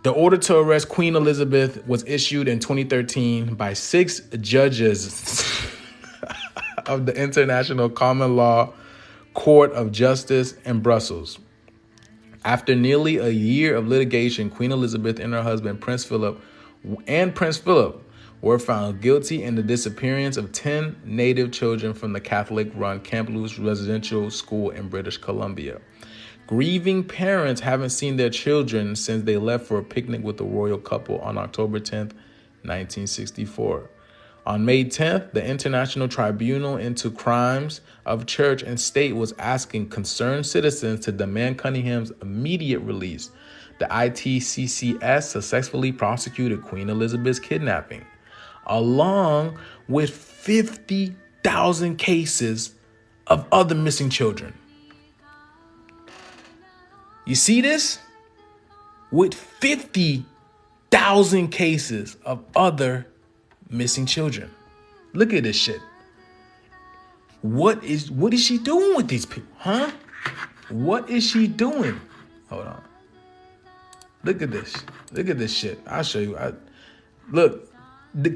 The order to arrest Queen Elizabeth was issued in 2013 by 6 judges of the International Common Law Court of Justice in Brussels. After nearly a year of litigation, Queen Elizabeth and her husband, Prince Philip, were found guilty in the disappearance of 10 native children from the Catholic-run Kamloops residential school in British Columbia. Grieving parents haven't seen their children since they left for a picnic with the royal couple on October 10th, 1964. On May 10th, the International Tribunal into Crimes of Church and State was asking concerned citizens to demand Cunningham's immediate release. The ITCCS successfully prosecuted Queen Elizabeth's kidnapping, along with 50,000 cases of other missing children. You see this? With 50,000 cases of other missing children. Look at this shit. What is she doing with these people, huh? What is she doing? Hold on. Look at this. Look at this shit. I'll show you. Look.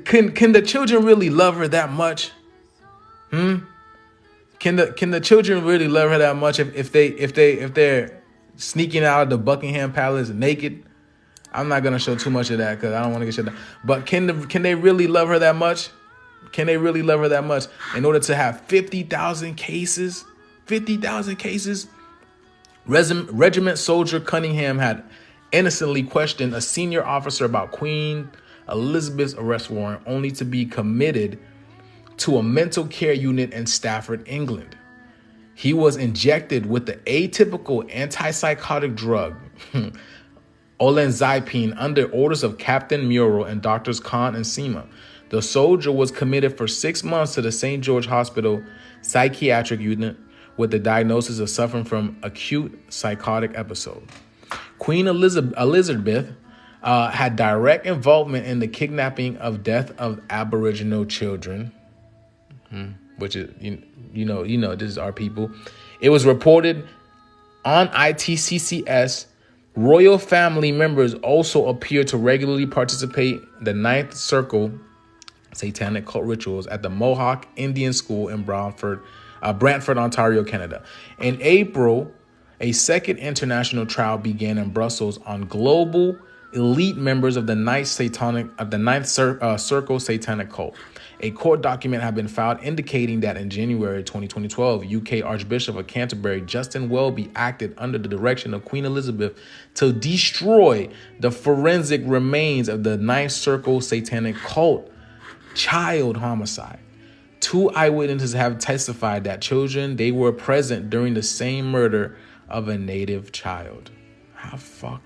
Can the children really love her that much? Can the children really love her that much if they're sneaking out of the Buckingham Palace naked? I'm not gonna show too much of that because I don't want to get shut down. But can they really love her that much? Can they really love her that much in order to have 50,000 cases? 50,000 cases. Regiment soldier Cunningham had innocently questioned a senior officer about Queen Elizabeth's arrest warrant, only to be committed to a mental care unit in Stafford, England. He was injected with the atypical antipsychotic drug olanzapine under orders of Captain Murrell and Doctors Khan and Seema. The soldier was committed for 6 months to the St. George Hospital psychiatric unit with the diagnosis of suffering from acute psychotic episode. Queen Elizabeth had direct involvement in the kidnapping of death of Aboriginal children, which is, this is our people. It was reported on ITCCS. Royal family members also appear to regularly participate in the Ninth Circle satanic cult rituals at the Mohawk Indian School in Brantford, Ontario, Canada. In April, a second international trial began in Brussels on global elite members of the Ninth Circle satanic cult. A court document had been filed indicating that in January 2012, UK Archbishop of Canterbury Justin Welby acted under the direction of Queen Elizabeth to destroy the forensic remains of the Ninth Circle satanic cult child homicide. 2 eyewitnesses have testified that they were present during the same murder of a native child. How fuck?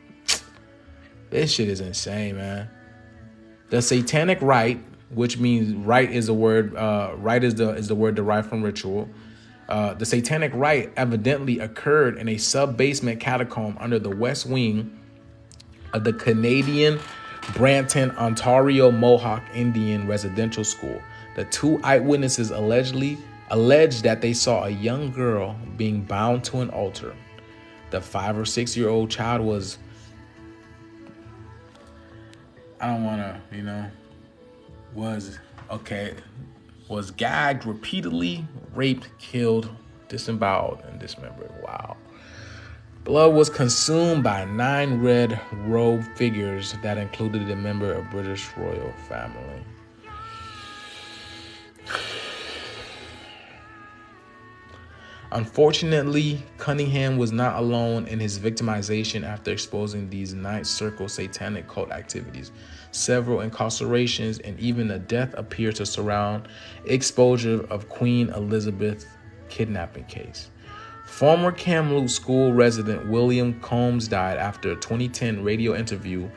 This shit is insane, man. The satanic rite, which means rite is a word. Rite is the word derived from ritual. The satanic rite evidently occurred in a sub-basement catacomb under the west wing of the Canadian Brampton, Ontario Mohawk Indian Residential School. The 2 eyewitnesses alleged that they saw a young girl being bound to an altar. The 5 or 6 year old child was, was gagged repeatedly, raped, killed, disemboweled, and dismembered. Wow. Blood was consumed by 9 red-robed figures that included a member of British royal family. Unfortunately, Cunningham was not alone in his victimization after exposing these Ninth Circle satanic cult activities. Several incarcerations and even a death appear to surround exposure of Queen Elizabeth kidnapping case. Former Kamloops school resident William Combs died after a 2010 radio interview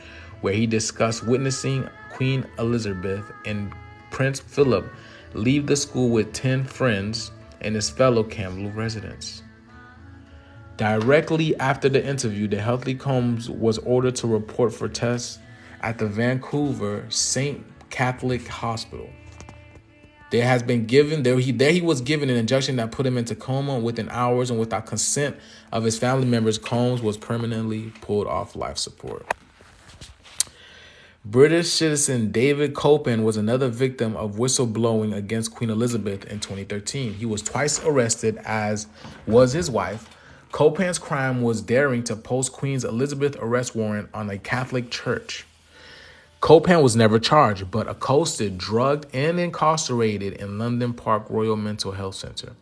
where he discussed witnessing Queen Elizabeth and Prince Philip leave the school with 10 friends and his fellow Kamloops residents. Directly after the interview, the healthy Combs was ordered to report for tests at the Vancouver St. Catholic Hospital. He was given an injection that put him into coma within hours, and without consent of his family members, Combs was permanently pulled off life support. British citizen David Copan was another victim of whistleblowing against Queen Elizabeth in 2013. He was twice arrested, as was his wife. Copan's crime was daring to post Queen Elizabeth's arrest warrant on a Catholic church. Copan was never charged, but accosted, drugged, and incarcerated in London Park Royal Mental Health Center.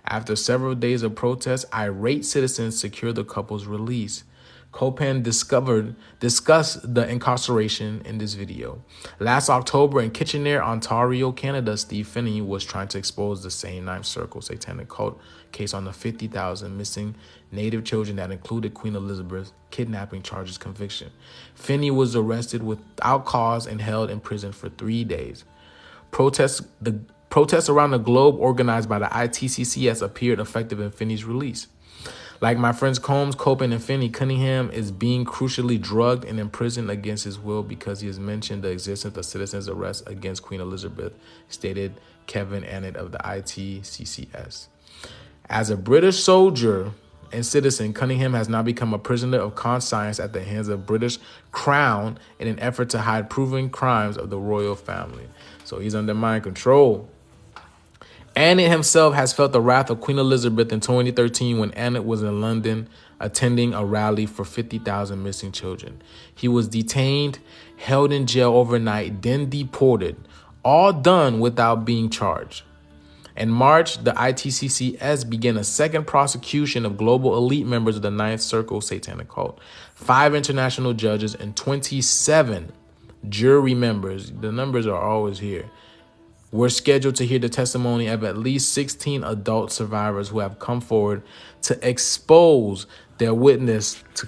After several days of protests, irate citizens secured the couple's release. Copan discussed the incarceration in this video. Last October in Kitchener, Ontario, Canada, Steve Finney was trying to expose the same Ninth Circle satanic cult case on the 50,000 missing Native children that included Queen Elizabeth's kidnapping charges conviction. Finney was arrested without cause and held in prison for 3 days. Protests around the globe organized by the ITCCS appeared effective in Finney's release. Like my friends Combs, Copan, and Finney, Cunningham is being crucially drugged and imprisoned against his will because he has mentioned the existence of citizens' arrests against Queen Elizabeth, stated Kevin Annett of the ITCCS. As a British soldier and citizen, Cunningham has now become a prisoner of conscience at the hands of British Crown in an effort to hide proven crimes of the royal family. So he's under mind control. Annett himself has felt the wrath of Queen Elizabeth in 2013 when Annett was in London attending a rally for 50,000 missing children. He was detained, held in jail overnight, then deported, all done without being charged. In March, the ITCCS began a second prosecution of global elite members of the Ninth Circle satanic cult. 5 international judges and 27 jury members, the numbers are always here, were scheduled to hear the testimony of at least 16 adult survivors who have come forward to expose their witness to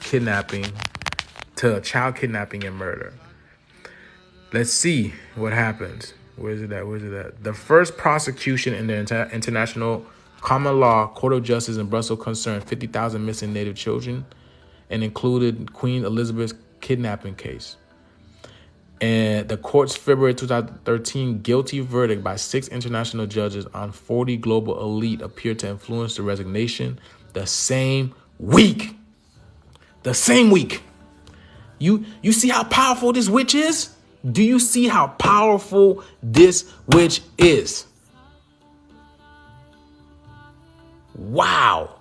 child kidnapping and murder. Let's see what happens. Where's it at? The first prosecution in the International Common Law Court of Justice in Brussels concerned 50,000 missing Native children and included Queen Elizabeth's kidnapping case. And the court's February 2013 guilty verdict by 6 international judges on 40 global elite appeared to influence the resignation the same week. The same week. You see how powerful this witch is? Do you see how powerful this witch is? Wow.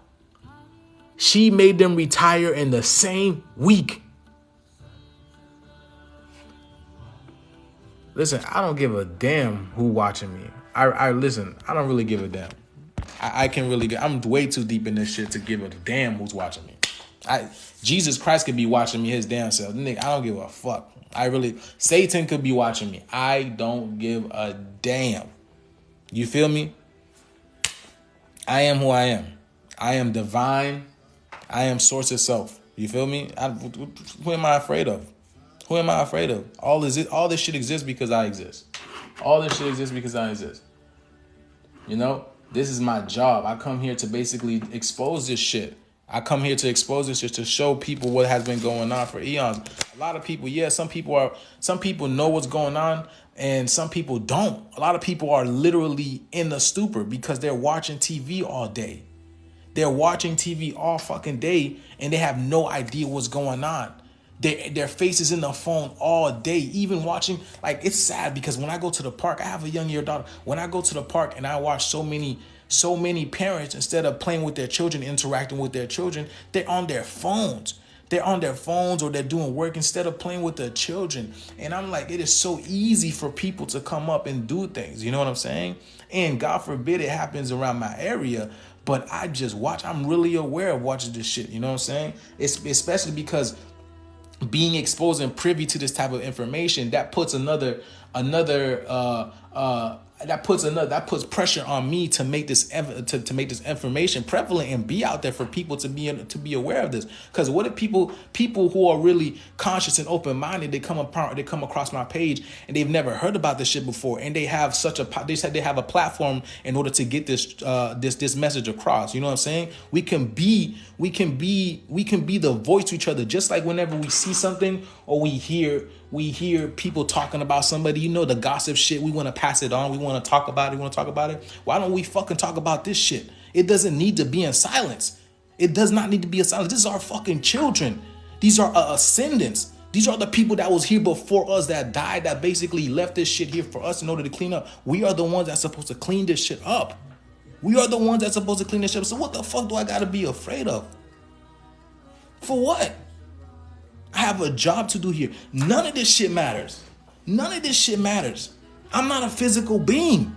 She made them retire in the same week. Listen, I don't give a damn who watching me. I listen, I don't really give a damn. I'm way too deep in this shit to give a damn who's watching me. Jesus Christ could be watching me his damn self. Nigga, I don't give a fuck. Satan could be watching me. I don't give a damn. You feel me? I am who I am. I am divine. I am source itself. You feel me? Who am I afraid of? Who am I afraid of? All this shit exists because I exist. All this shit exists because I exist. You know, this is my job. I come here to basically expose this shit. I come here to expose this shit to show people what has been going on for eons. A lot of people, some people know what's going on and some people don't. A lot of people are literally in the stupor because they're watching TV all day. They're watching TV all fucking day and they have no idea what's going on. Their face is in the phone all day, even watching. Like, it's sad because when I go to the park, I have a young year daughter. When I go to the park and I watch so many parents, instead of playing with their children, interacting with their children, they're on their phones. They're on their phones or they're doing work instead of playing with their children. And I'm like, it is so easy for people to come up and do things. You know what I'm saying? And God forbid it happens around my area. But I just watch. I'm really aware of watching this shit. You know what I'm saying? It's especially because being exposed and privy to this type of information, that puts that puts pressure on me to make this to make this information prevalent and be out there for people to be aware of this. Because what if people who are really conscious and open-minded, they come across my page and they've never heard about this shit before, and they have they said they have a platform in order to get this message across. You know what I'm saying? We can be the voice to each other, just like whenever we see something or we hear people talking about somebody, you know, the gossip shit, we want to pass it on, we want to talk about it. Why don't we fucking talk about this shit? It doesn't need to be in silence. It does not need to be in silence. This is our fucking children. These are our ascendants. These are the people that was here before us, that died, that basically left this shit here for us in order to clean up. We are the ones that's supposed to clean this shit up. We are the ones that's supposed to clean this shit up. So what the fuck do I gotta be afraid of? For what? I have a job to do here. None of this shit matters. None of this shit matters. I'm not a physical being.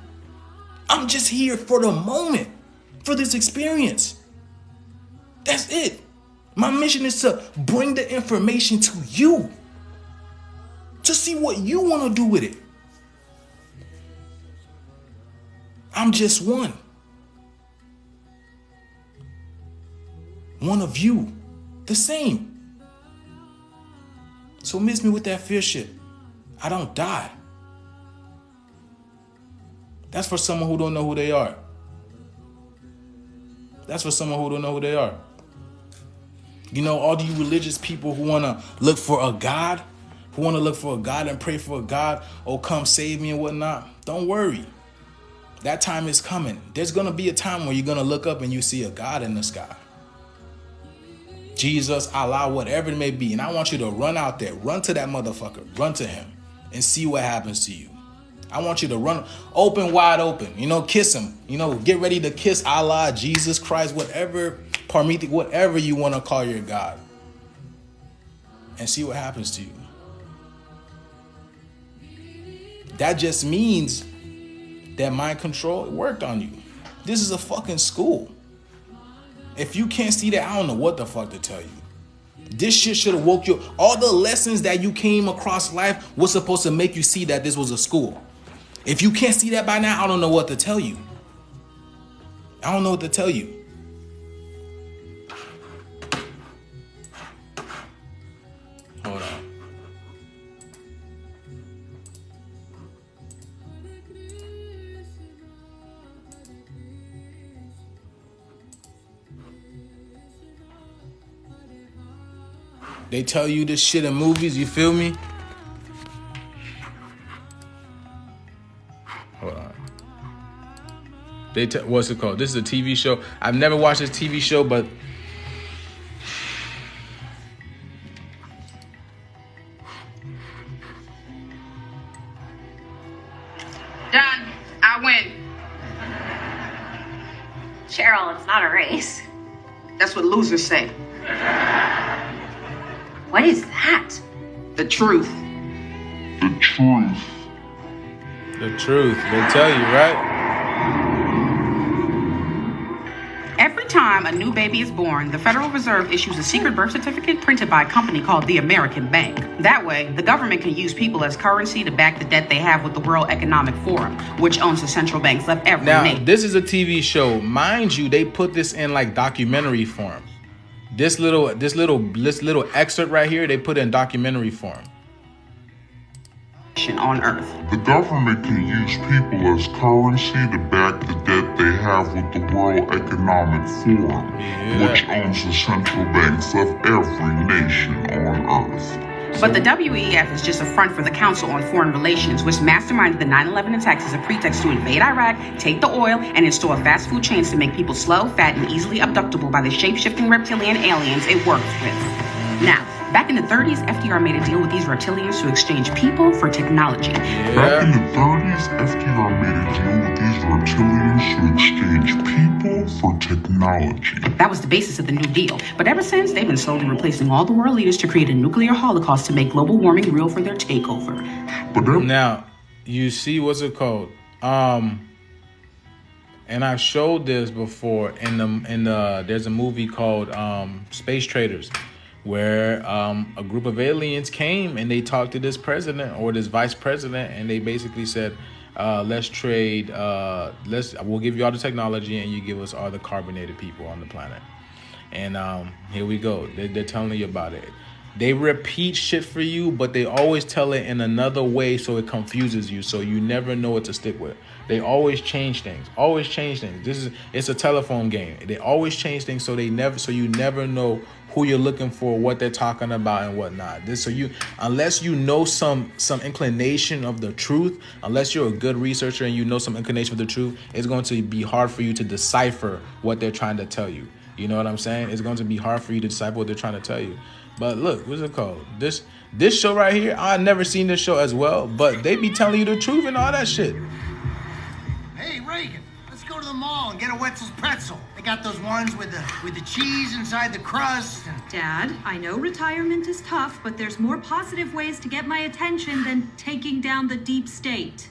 I'm just here for the moment, for this experience. That's it. My mission is to bring the information to you, to see what you want to do with it. I'm just one. One of you. The same. So miss me with that fear shit. I don't die. That's for someone who don't know who they are. That's for someone who don't know who they are. You know, all you religious people who want to look for a God, and pray for a God, oh, come save me and whatnot. Don't worry. That time is coming. There's going to be a time where you're going to look up and you see a God in the sky. Jesus, Allah, whatever it may be. And I want you to run out there, run to that motherfucker, run to him and see what happens to you. I want you to run open, wide open, you know, kiss him, you know, get ready to kiss Allah, Jesus Christ, whatever, Parmiti, whatever you want to call your God, and see what happens to you. That just means that mind control worked on you. This is a fucking school. If you can't see that, I don't know what the fuck to tell you. This shit should have woke you. All the lessons that you came across life was supposed to make you see that this was a school. If you can't see that by now, I don't know what to tell you. I don't know what to tell you. Hold on. They tell you this shit in movies, you feel me? Hold on. What's it called? This is a TV show. I've never watched this TV show, but done. I win. Cheryl, it's not a race. That's what losers say. What is that? The truth. The truth. the truth. They tell you, right? Every time a new baby is born, the Federal Reserve issues a secret birth certificate printed by a company called the American Bank. That way, the government can use people as currency to back the debt they have with the World Economic Forum, which owns the central banks of every nation. Now, this is a TV show. Mind you, they put this in like documentary form. This little excerpt right here, they put it in documentary form. On Earth. The government can use people as currency to back the debt they have with the World Economic Forum, which owns the central banks of every nation on Earth. But the WEF is just a front for the Council on Foreign Relations, which masterminded the 9/11 attacks as a pretext to invade Iraq, take the oil, and install fast food chains to make people slow, fat, and easily abductable by the shape-shifting reptilian aliens it works with. Now, back in the 30s, FDR made a deal with these reptilians to exchange people for technology. Back in the 30s, FDR made a deal with these reptilians to exchange people for technology. That was the basis of the New Deal. But ever since, they've been slowly replacing all the world leaders to create a nuclear holocaust to make global warming real for their takeover. Now, you see what's it called? And I showed this before in the there's a movie called Space Traders, where a group of aliens came and they talked to this president or this vice president, and they basically said, let's trade, we'll give you all the technology and you give us all the carbonated people on the planet. And here we go. They're telling you about it. They repeat shit for you, but they always tell it in another way, so it confuses you, so you never know what to stick with. They always change things. Always change things. It's a telephone game. They always change things, so you never know who you're looking for, what they're talking about, and whatnot. Unless you know some inclination of the truth, unless you're a good researcher and you know some inclination of the truth, it's going to be hard for you to decipher what they're trying to tell you. You know what I'm saying? It's going to be hard for you to decipher what they're trying to tell you. But look, what's it called? This show right here, I've never seen this show as well, but they be telling you the truth and all that shit. Hey, Reagan, let's go to the mall and get a Wetzel's pretzel. They got those ones with the cheese inside the crust. Dad, I know retirement is tough, but there's more positive ways to get my attention than taking down the deep state.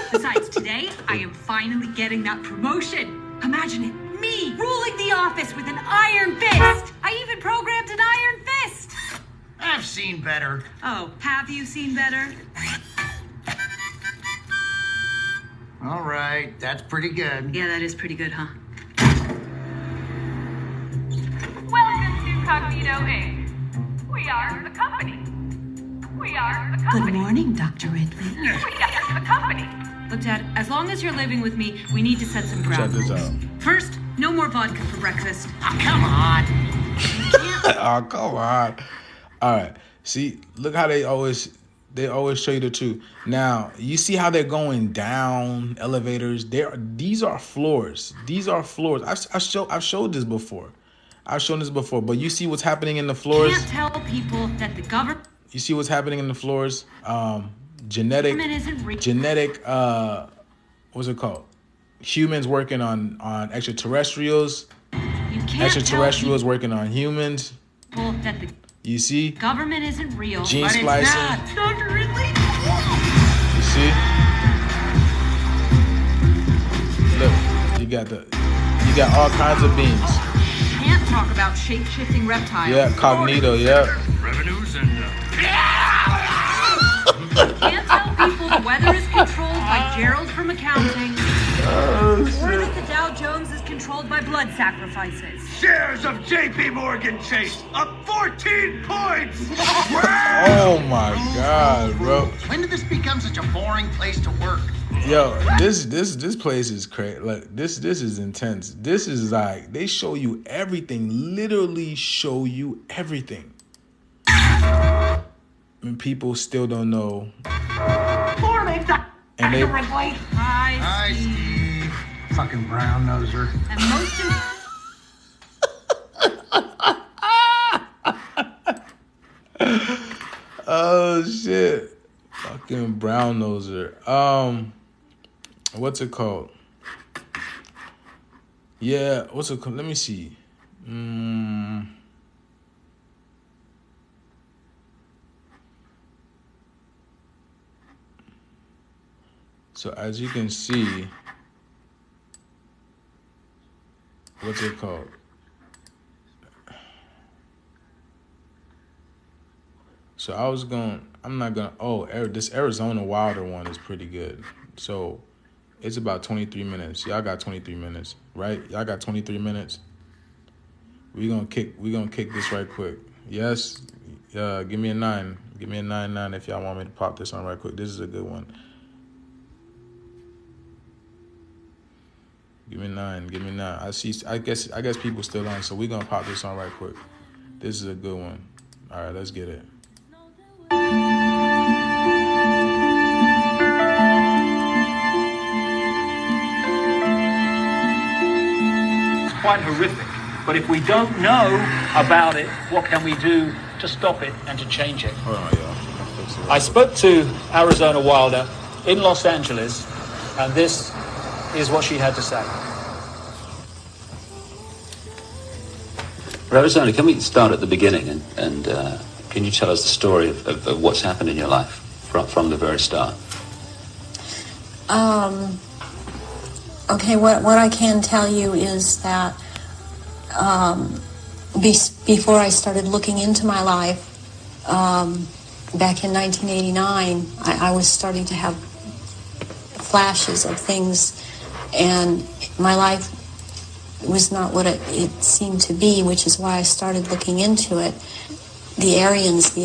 Besides, today, I am finally getting that promotion. Imagine it. Me ruling the office with an iron fist. I even programmed an iron fist. I've seen better. Oh, have you seen better? All right, that's pretty good. Yeah, that is pretty good, huh? Welcome to Cognito Inc. We are the company. We are the company. Good morning, Dr. Ridley. We are the company. Look, Dad, as long as you're living with me, we need to set some ground rules. Check this out. First, no more vodka for breakfast. Oh, come on. Oh, come on. All right. See, look how they always show you the truth. Now, you see how they're going down elevators? These are floors. These are floors. I've showed this before. I've shown this before, but you see what's happening in the floors? You can't tell people that the government... You see what's happening in the floors? Genetic, what's it called? Humans working on extraterrestrials. You can't extraterrestrials working on humans. That the You see? government isn't real. Gene But splicing. it's not. Dr. Ridley? You see? Look, you got all kinds of beings. Can't talk about shape-shifting reptiles. Yeah, cognito, yeah. Revenues and... Can't tell people the weather is controlled by Gerald from accounting. Or that the Dow Jones is controlled by blood sacrifices. Shares of J.P. Morgan Chase up 14 points! Oh my God, bro. When did this become such a boring place to work? Yo, this place is crazy. Like this is intense. This is like they show you everything. Literally show you everything. And people still don't know. Morning, And they Hi, Steve. Fucking brown noser. And most Oh shit. Fucking brown noser. What's it called? Yeah, what's it called? Let me see. So as you can see, what's it called? So this Arizona Wilder one is pretty good. So it's about 23 minutes. Y'all got 23 minutes, right? Y'all got 23 minutes. We gonna kick this right quick. Yes, give me a 9. Give me a 9 if y'all want me to pop this on right quick. This is a good one. Give me 9. I guess people still on, so we're gonna pop this on right quick. This is a good one. All right, let's get it. It's quite horrific, but if we don't know about it, what can we do to stop it and to change it? Hold on, y'all. I spoke to Arizona Wilder in Los Angeles, and this is what she had to say. Arizona, can we start at the beginning and can you tell us the story of what's happened in your life from the very start? Okay, what I can tell you is that before I started looking into my life, back in 1989, I was starting to have flashes of things, and my life was not what it seemed to be, which is why I started looking into it. The Aryans,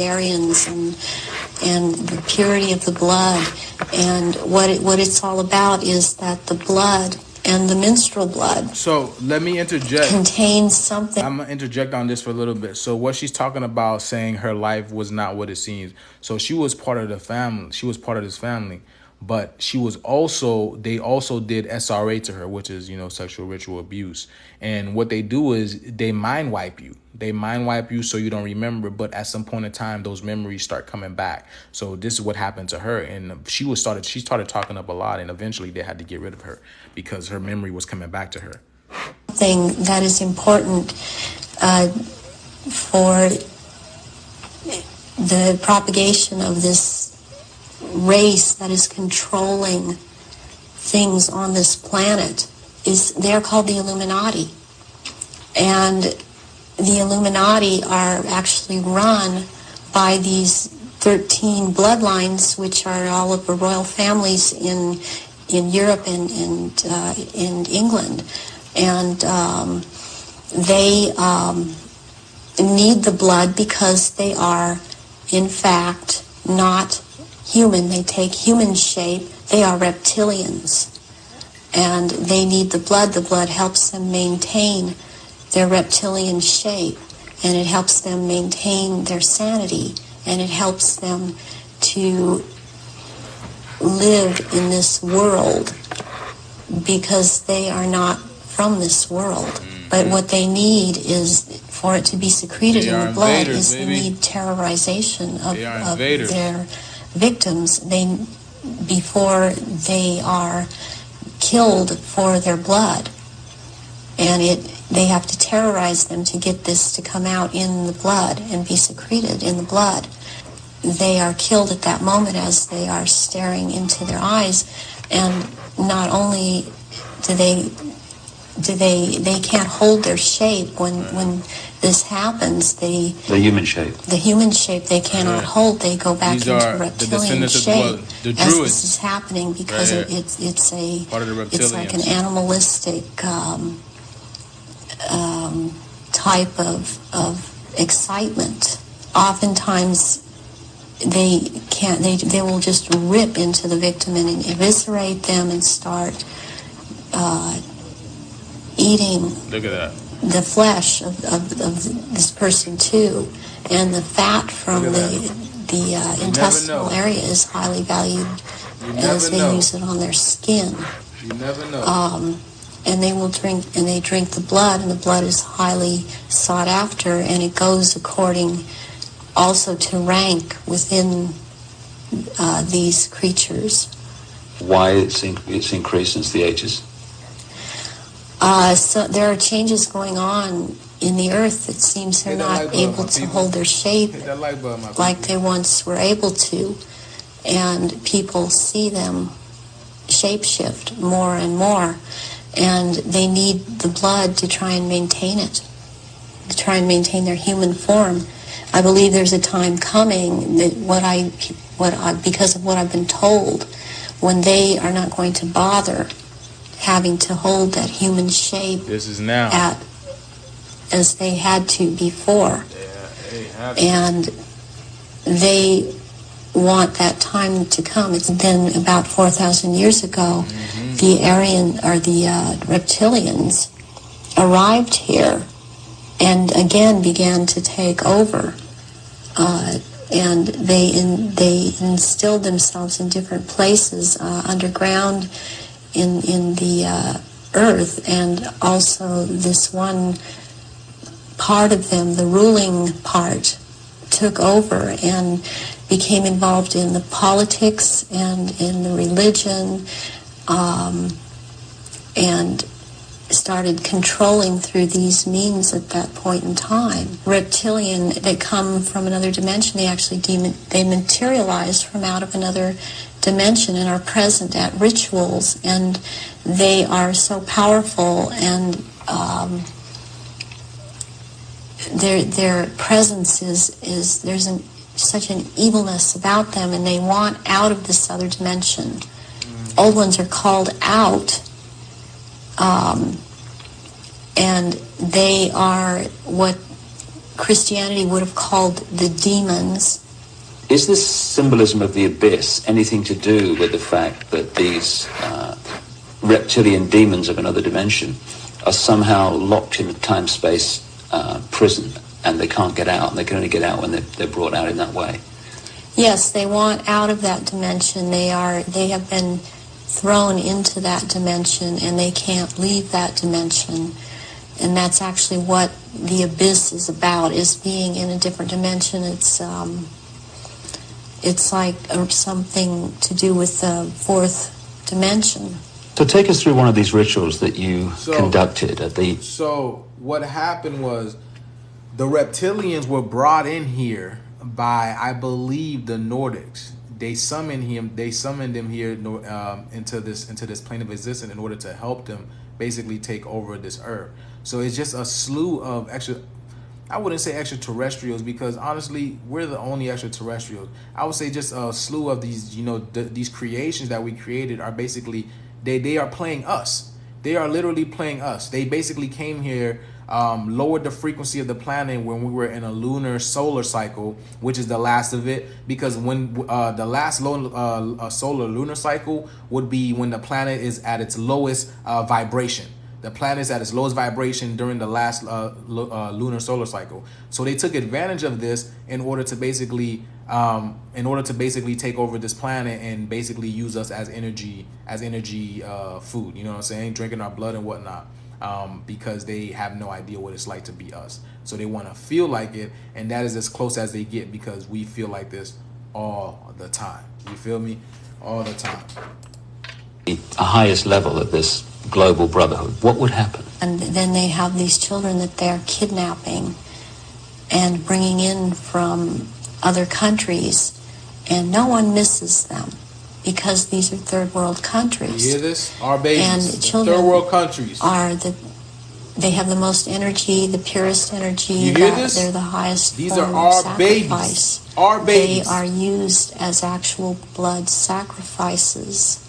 and the purity of the blood, and what it's all about is that the blood and the menstrual blood. So let me interject. Contains something. I'm gonna interject on this for a little bit. So what she's talking about, saying her life was not what it seems. So she was part of the family. She was part of this family, but she was also. They also did SRA to her, which is, you know, sexual ritual abuse. And what they do is they mind wipe you. They mind wipe you so you don't remember. But at some point in time, those memories start coming back. So this is what happened to her, and she started talking up a lot, and eventually they had to get rid of her because her memory was coming back to her. Thing that is important for the propagation of this race that is controlling things on this planet is they're called the Illuminati. And the Illuminati are actually run by these 13 bloodlines, which are all of the royal families in Europe and in England. And they need the blood because they are, in fact, not human. They take human shape. They are reptilians. And they need the blood. The blood helps them maintain their reptilian shape, and it helps them maintain their sanity, and it helps them to live in this world because they are not from this world. But what they need is for it to be secreted in the blood is they need terrorization of their victims before they are killed for their blood. And they have to terrorize them to get this to come out in the blood and be secreted in the blood. They are killed at that moment as they are staring into their eyes, and not only do they can't hold their shape when this happens. The human shape they cannot hold. They go back into reptilian shape the as Druids. This is happening because it's like an animalistic type of excitement. Oftentimes they will just rip into the victim and eviscerate them and start eating the flesh of this person too. And the fat from the intestinal area is highly valued as they use it on their skin. You never know. And they drink the blood, and the blood is highly sought after, and it goes according also to rank within these creatures. Why it's increased since the ages? So there are changes going on in the earth. It seems they're not able to hold their shape like they once were able to, and people see them shapeshift more and more. And they need the blood to try and maintain it, to try and maintain their human form. I believe there's a time coming that because of what I've been told, when they are not going to bother having to hold that human shape. This is now as they had to before, and they want that time to come. It's been about 4,000 years ago. The Aryan or the reptilians arrived here and again began to take over, and they instilled themselves in different places underground in the earth, and also this one part of them, the ruling part, took over and became involved in the politics and in the religion, and started controlling through these means at that point in time. Reptilian, they come from another dimension. They actually they materialize from out of another dimension and are present at rituals, and they are so powerful, and their presence is there's such an evilness about them, and they want out of this other dimension. Old ones are called out, and they are what Christianity would have called the demons. Is this symbolism of the abyss anything to do with the fact that these reptilian demons of another dimension are somehow locked in a time-space prison, and they can't get out, and they can only get out when they're brought out in that way? Yes, they want out of that dimension. They have been thrown into that dimension, and they can't leave that dimension. And that's actually what the abyss is about, is being in a different dimension. It's like something to do with the fourth dimension. So take us through one of these rituals that you conducted at the... So what happened was the reptilians were brought in here by, I believe, the Nordics. They summoned him. They summoned him here into this plane of existence in order to help them basically take over this earth. So it's just a slew of I wouldn't say extraterrestrials, because honestly, we're the only extraterrestrials. I would say just a slew of these, these creations that we created are basically, they are playing us. They are literally playing us. They basically came here, lowered the frequency of the planet when we were in a lunar solar cycle, which is the last of it, because when the last solar lunar cycle would be when the planet is at its lowest vibration. The planet is at its lowest vibration during the last lunar solar cycle. So they took advantage of this in order to basically take over this planet and basically use us as energy food. You know what I'm saying? Drinking our blood and whatnot. Because they have no idea what it's like to be us. So they want to feel like it, and that is as close as they get, because we feel like this all the time. You feel me? All the time. The highest level of this global brotherhood, what would happen? And then they have these children that they're kidnapping and bringing in from other countries, and no one misses them, because these are third world countries. You hear this? Our babies. And children, third world countries, they have the most energy, the purest energy. You hear this? They're the highest. These form are our of sacrifice. babies. Our babies. They are used as actual blood sacrifices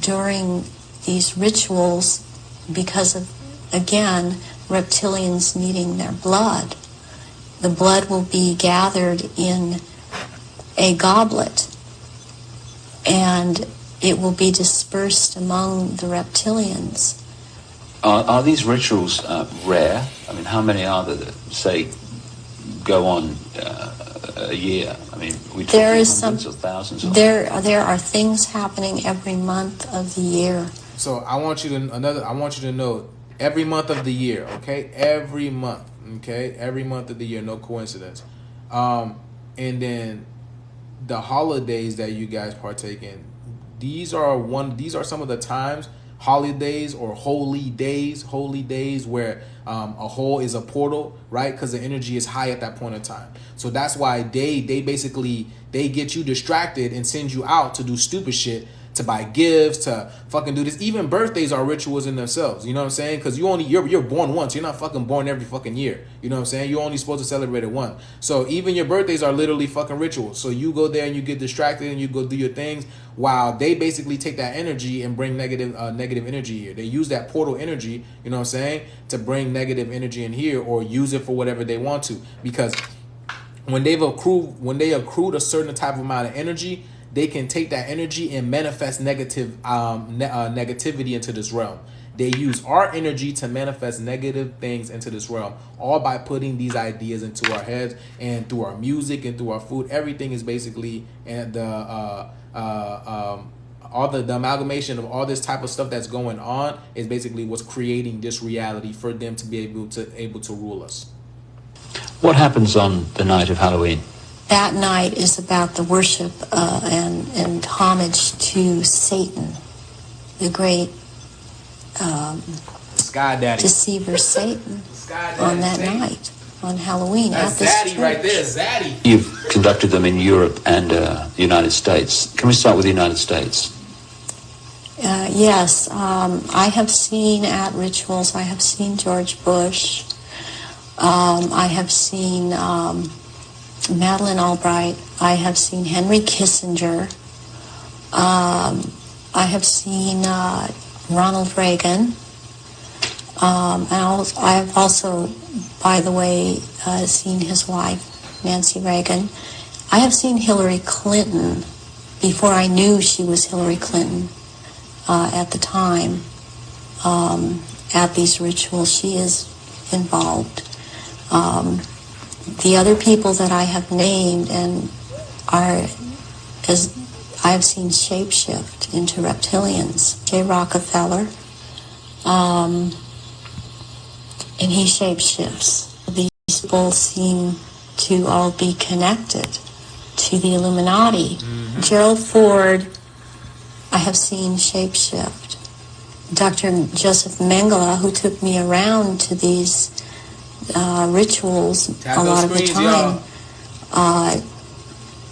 during these rituals, because of, again, reptilians needing their blood. The blood will be gathered in a goblet, and it will be dispersed among the reptilians. Are these rituals rare? I mean, how many are there that, say, go on a year? I mean, we talk hundreds or thousands. There are things happening every month of the year. So I want you to know every month of the year, okay? Every month, okay? Every month of the year, no coincidence. And then the holidays that you guys partake in, these are some of the times, holidays or holy days where a hole is a portal, right? Because the energy is high at that point in time. So that's why they basically get you distracted and send you out to do stupid shit, to buy gifts, to fucking do this. Even birthdays are rituals in themselves. You know what I'm saying? Because you're born once. You're not fucking born every fucking year. You know what I'm saying? You're only supposed to celebrate it once. So even your birthdays are literally fucking rituals. So you go there and you get distracted and you go do your things, while they basically take that energy and bring negative energy here. They use that portal energy, you know what I'm saying, to bring negative energy in here, or use it for whatever they want to. Because when they accrued a certain type of amount of energy, they can take that energy and manifest negativity into this realm. They use our energy to manifest negative things into this realm, all by putting these ideas into our heads, and through our music and through our food. Everything is basically all the amalgamation of all this type of stuff that's going on is basically what's creating this reality for them to be able to rule us. What happens on the night of Halloween? That night is about the worship and homage to Satan, the great Sky Daddy, deceiver Satan, on that night. on Halloween That's at this Zaddy church. right there, Zaddy. You've conducted them in Europe and the United States. Can we start with the United States? Yes, I have seen at rituals, I have seen George Bush, I have seen Madeleine Albright, I have seen Henry Kissinger, I have seen Ronald Reagan, and I have also, by the way, seen his wife, Nancy Reagan. I have seen Hillary Clinton before I knew she was Hillary Clinton. At the time, at these rituals, she is involved. The other people that I have named and are, as I have seen shapeshift into reptilians. J. Rockefeller, and he shapeshifts. These people seem to all be connected to the Illuminati. Mm-hmm. Gerald Ford, I have seen shapeshift. Dr. Joseph Mengele, who took me around to these rituals a lot of the time,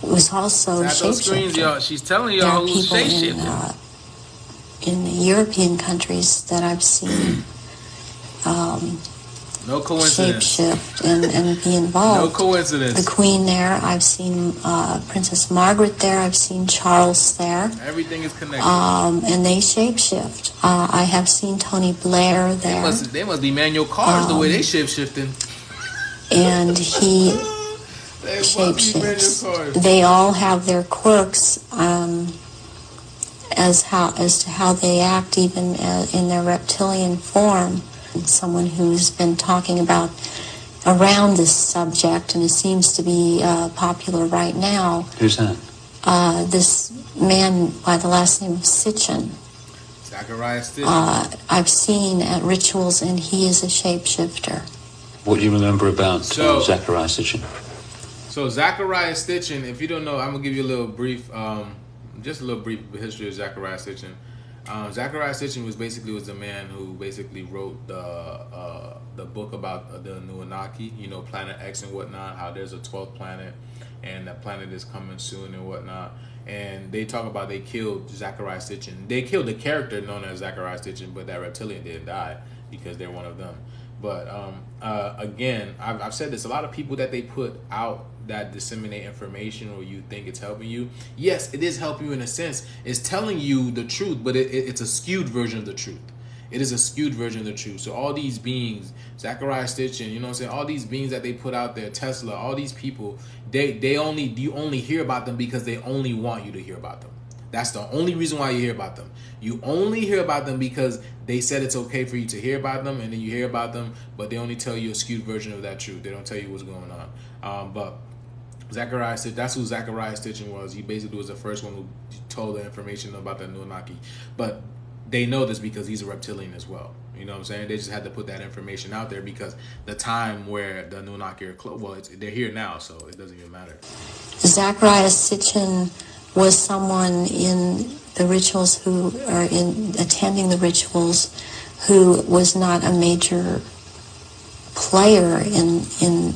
was also shapeshifting. She's telling y'all who's shapeshifting. In the European countries that I've seen no coincidence. Shapeshift and be involved. No coincidence. The Queen there, I've seen Princess Margaret there, I've seen Charles there. Everything is connected. And they shapeshift. I have seen Tony Blair there. They must be manual cars the way they shapeshifting. And he shapeshifts. They all have their quirks as to how they act even in their reptilian form. Someone who's been talking about around this subject, and it seems to be popular right now. Who's that? This man by the last name of Sitchin. Zachariah Sitchin. I've seen at rituals, and he is a shapeshifter. What do you remember about Zachariah Sitchin? So Zachariah Sitchin, if you don't know, I'm gonna give you a little brief, just a little brief history of Zachariah Sitchin. Zachariah Sitchin was the man who basically wrote the book about the Anunnaki, Planet X and whatnot, how there's a 12th planet and that planet is coming soon and whatnot. And they talk about they killed Zachariah Sitchin. They killed the character known as Zachariah Sitchin, but that reptilian didn't die because they're one of them. But again, I've said this, a lot of people that they put out that disseminate information or you think it's helping you, yes, it is helping you in a sense. It's telling you the truth, but it's a skewed version of the truth. It is a skewed version of the truth. So all these beings, Zachariah Sitchin, you know what I'm saying, all these beings that they put out there, Tesla, all these people, you only hear about them because they only want you to hear about them. That's the only reason why you hear about them. You only hear about them because they said it's okay for you to hear about them, and then you hear about them, but they only tell you a skewed version of that truth. They don't tell you what's going on. But Zachariah Sitchin, that's who Zachariah Sitchin was. He basically was the first one who told the information about the Anunnaki. But they know this because he's a reptilian as well. You know what I'm saying? They just had to put that information out there because the time where the Anunnaki are they're here now, so it doesn't even matter. Zachariah Sitchin was someone in the rituals attending the rituals who was not a major player in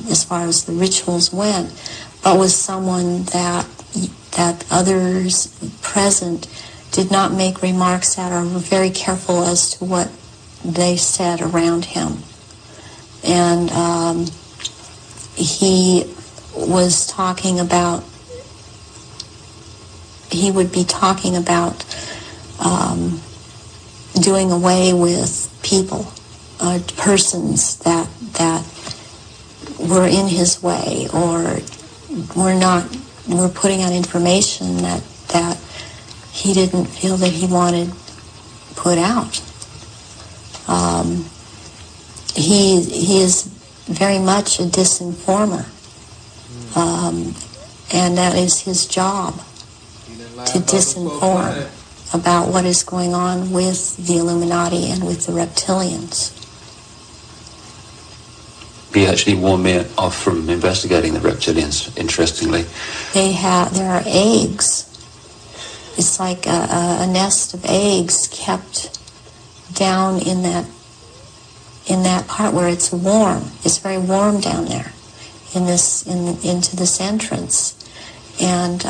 as far as the rituals went, but was someone that others present did not make remarks at or were very careful as to what they said around him. And he was talking about, he would be talking about doing away with people, persons that were in his way or were putting out information that he didn't feel that he wanted put out. He is very much a disinformer, and that is his job, to disinform about what is going on with the Illuminati and with the reptilians. He actually warned me off from investigating the reptilians, interestingly. There are eggs. It's like a nest of eggs kept down in that in that part where it's warm. It's very warm down there into this entrance. And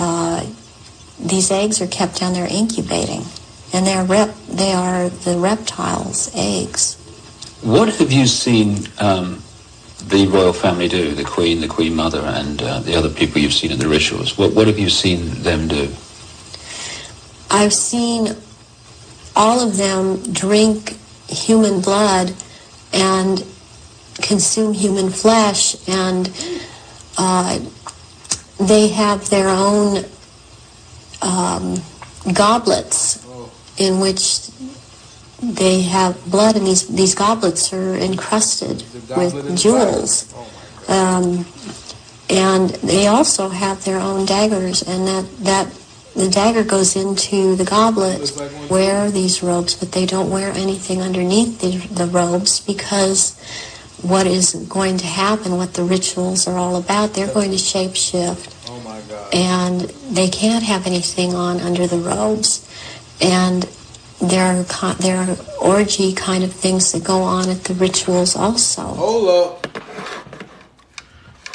these eggs are kept down there incubating. And they are the reptiles' eggs. What have you seen the royal family do, the Queen Mother, and the other people you've seen in the rituals? What have you seen them do? I've seen all of them drink human blood and consume human flesh, and they have their own goblets in which they have blood, and these goblets are encrusted with jewels. And they also have their own daggers, and that the dagger goes into the goblet. Wear these robes, but they don't wear anything underneath the robes, because what is going to happen, what the rituals are all about, they're going to shapeshift. Oh my God. And they can't have anything on under the robes. And there are orgy kind of things that go on at the rituals also. Hold up.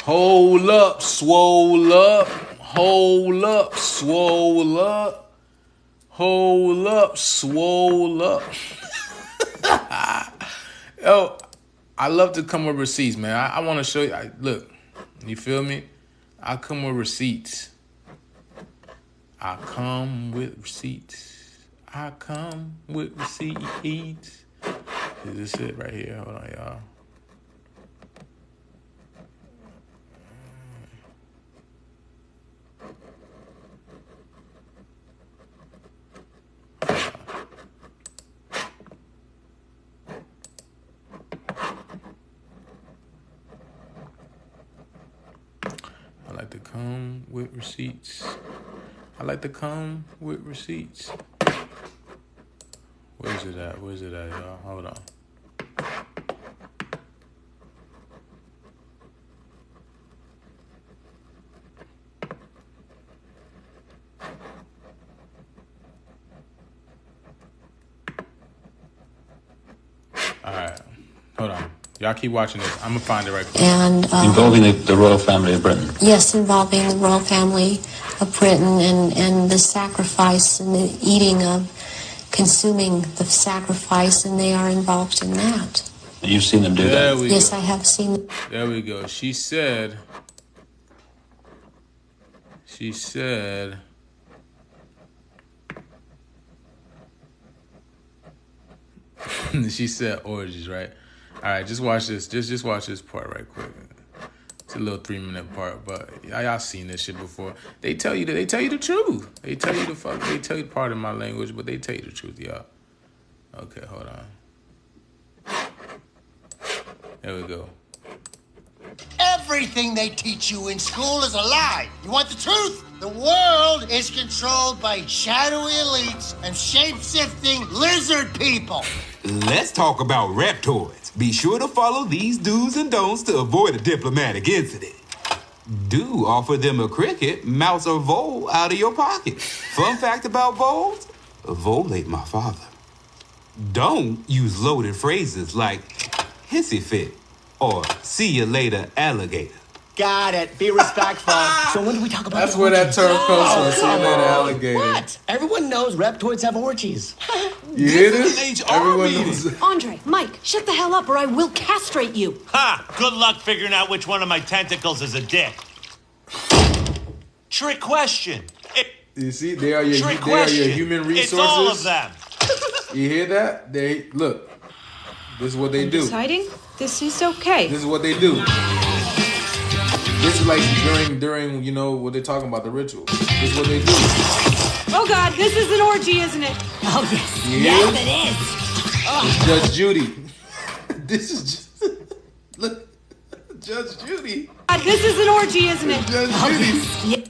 Hold up, swole up. Hold up, swole up. Hold up, swole up. Yo, I love to come with receipts, man. I want to show you. Look, you feel me? I come with receipts. I come with receipts. I come with receipts. Is this it right here? Hold on, y'all. I like to come with receipts. I like to come with receipts. Where's it at? Where's it at, y'all? Hold on. All right. Hold on. Y'all keep watching this. I'm going to find it right quick. And involving the royal family of Britain. Yes, involving the royal family of Britain and the sacrifice and the eating of, consuming the sacrifice, and they are involved in that. You've seen them do that? Yes, I have seen them. There we go. She said, she said orgies, right? All right, just watch this. Just watch this part right quick. It's a little 3-minute part, but y'all seen this shit before. They tell you the truth. They tell you part of my language, but they tell you the truth, y'all. Okay, hold on. There we go. Everything they teach you in school is a lie. You want the truth? The world is controlled by shadowy elites and shape-shifting lizard people. Let's talk about reptoids. Be sure to follow these do's and don'ts to avoid a diplomatic incident. Do offer them a cricket, mouse, or vole out of your pocket. Fun fact about voles, a vole ate my father. Don't use loaded phrases like hissy fit or see you later, alligator. Got it. Be respectful. So when do we talk about That's where that term comes from. See you later, alligator. What? Everyone knows reptoids have orgies. You hear this? Everyone knows. Andre, Mike, shut the hell up or I will castrate you. Ha! Good luck figuring out which one of my tentacles is a dick. Trick question. You see, they are your human resources. It's all of them. You hear that? Look. This is what they do. Deciding this is okay. This is what they do. This is like during you know what they're talking about, the ritual. This is what they do. Oh God, this is an orgy, isn't it? Oh yes, Yeah. yes it is. It's Judge Judy. This is just look, Judge Judy. God, this is an orgy, isn't it? Judge Judy.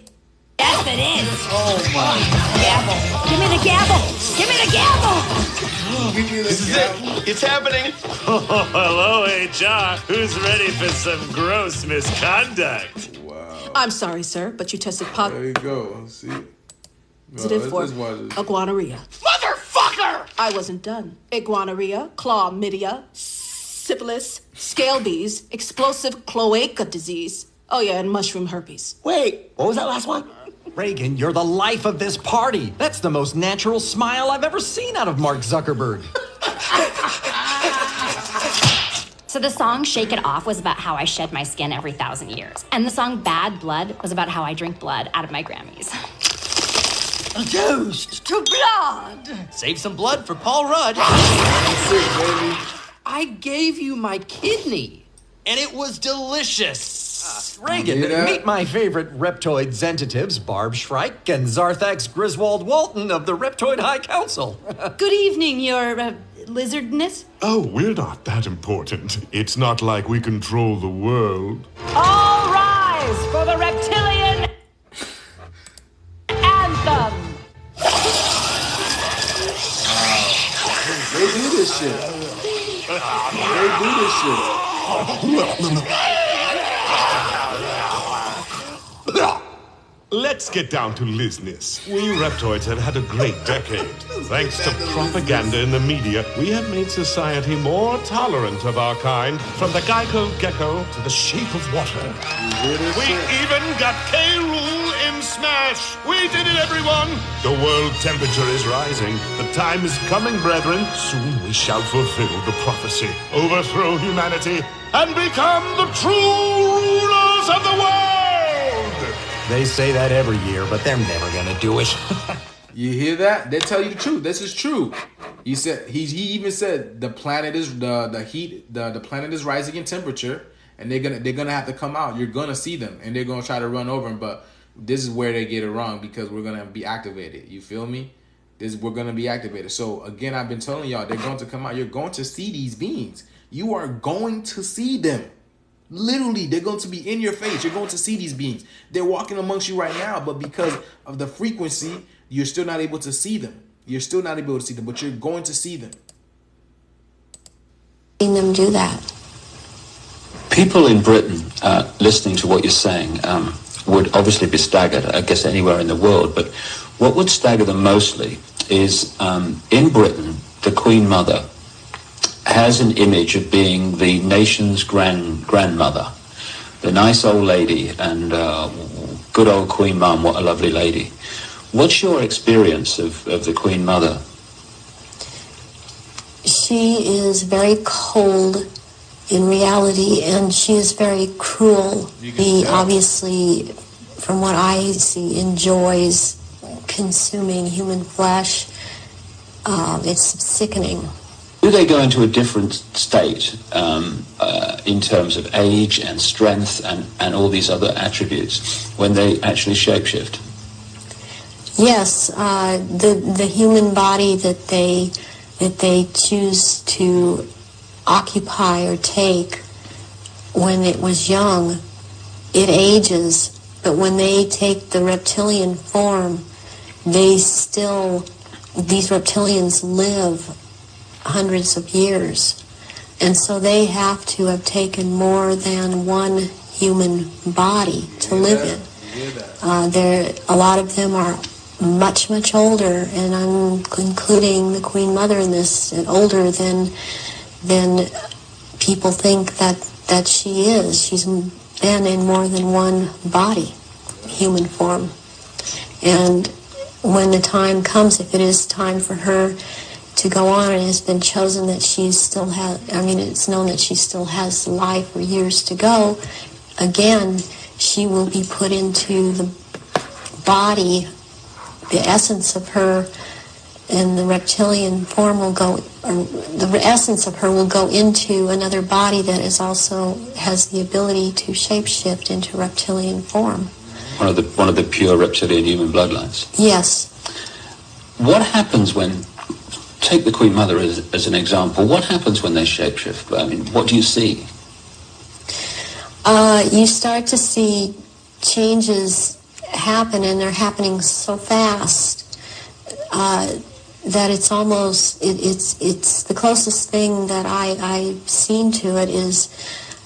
Yes it is. Oh my. Gavel. Give me the gavel. Give me the gavel. This is it. It's happening. Oh, hello, HR. Who's ready for some gross misconduct? Wow. I'm sorry, sir, but you tested There you go. See. positive for iguanorrhea. Motherfucker! I wasn't done. Iguanorrhea, chlamydia, syphilis, scabies, explosive cloaca disease. Oh yeah, and mushroom herpes. Wait, what was that last one? Reagan, you're the life of this party. That's the most natural smile I've ever seen out of Mark Zuckerberg. So the song Shake It Off was about how I shed my skin every 1,000 years. And the song Bad Blood was about how I drink blood out of my Grammys. A toast to blood. Save some blood for Paul Rudd. I gave you my kidney. And it was delicious. Reagan, meet my favorite reptoid zentitives, Barb Shrike and Zarthax Griswold Walton of the Reptoid High Council. Good evening, your lizardness. Oh, we're not that important. It's not like we control the world. All rise for the reptilian anthem. They do this shit. They do this shit. Let's get down to business. We reptoids have had a great decade. Thanks to propaganda in the media, we have made society more tolerant of our kind, from the Geico gecko to the shape of water. We even got K-Rool in Smash. We did it, everyone. The world temperature is rising. The time is coming, brethren. Soon we shall fulfill the prophecy, overthrow humanity, and become the true rulers of the world. They say that every year, but they're never gonna do it. You hear that? They tell you the truth. This is true. He said he even said the planet is the planet is rising in temperature, and they're gonna have to come out. You're gonna see them, and they're gonna try to run over them. But this is where they get it wrong, because we're gonna be activated. You feel me? We're gonna be activated. So again, I've been telling y'all, they're going to come out. You're going to see these beings. You are going to see them. Literally, they're going to be in your face. You're going to see these beings. They're walking amongst you right now, but because of the frequency, you're still not able to see them. You're still not able to see them, but you're going to see them. Seeing them do that. People in Britain, listening to what you're saying, would obviously be staggered, I guess, anywhere in the world. But what would stagger them mostly is, in Britain, the Queen Mother has an image of being the nation's grandmother, the nice old lady, and good old Queen Mum, what a lovely lady. What's your experience of the Queen Mother? She is very cold in reality, and she is very cruel. She obviously, from what I see, enjoys consuming human flesh. It's sickening. Do they go into a different state in terms of age and strength and all these other attributes when they actually shapeshift? Yes, the human body that they choose to occupy or take when it was young, it ages. But when they take the reptilian form, these reptilians live hundreds of years, and so they have to have taken more than one human body to live in. A lot of them are much older, and I'm including the Queen Mother in this, and older than people think that she is. She's been in more than one body, human form, and when the time comes, if it is time for her to go on, it has been chosen that she still has, it's known that she still has life or years to go. Again, she will be put into the body, the essence of her, and the reptilian form will go, or the essence of her will go into another body that is also has the ability to shapeshift into reptilian form. One of the pure reptilian human bloodlines. Yes. What happens when, take the Queen Mother as an example, what happens when they shapeshift? I mean, what do you see? You start to see changes happen, and they're happening so fast that it's almost, it's the closest thing that I've seen to it is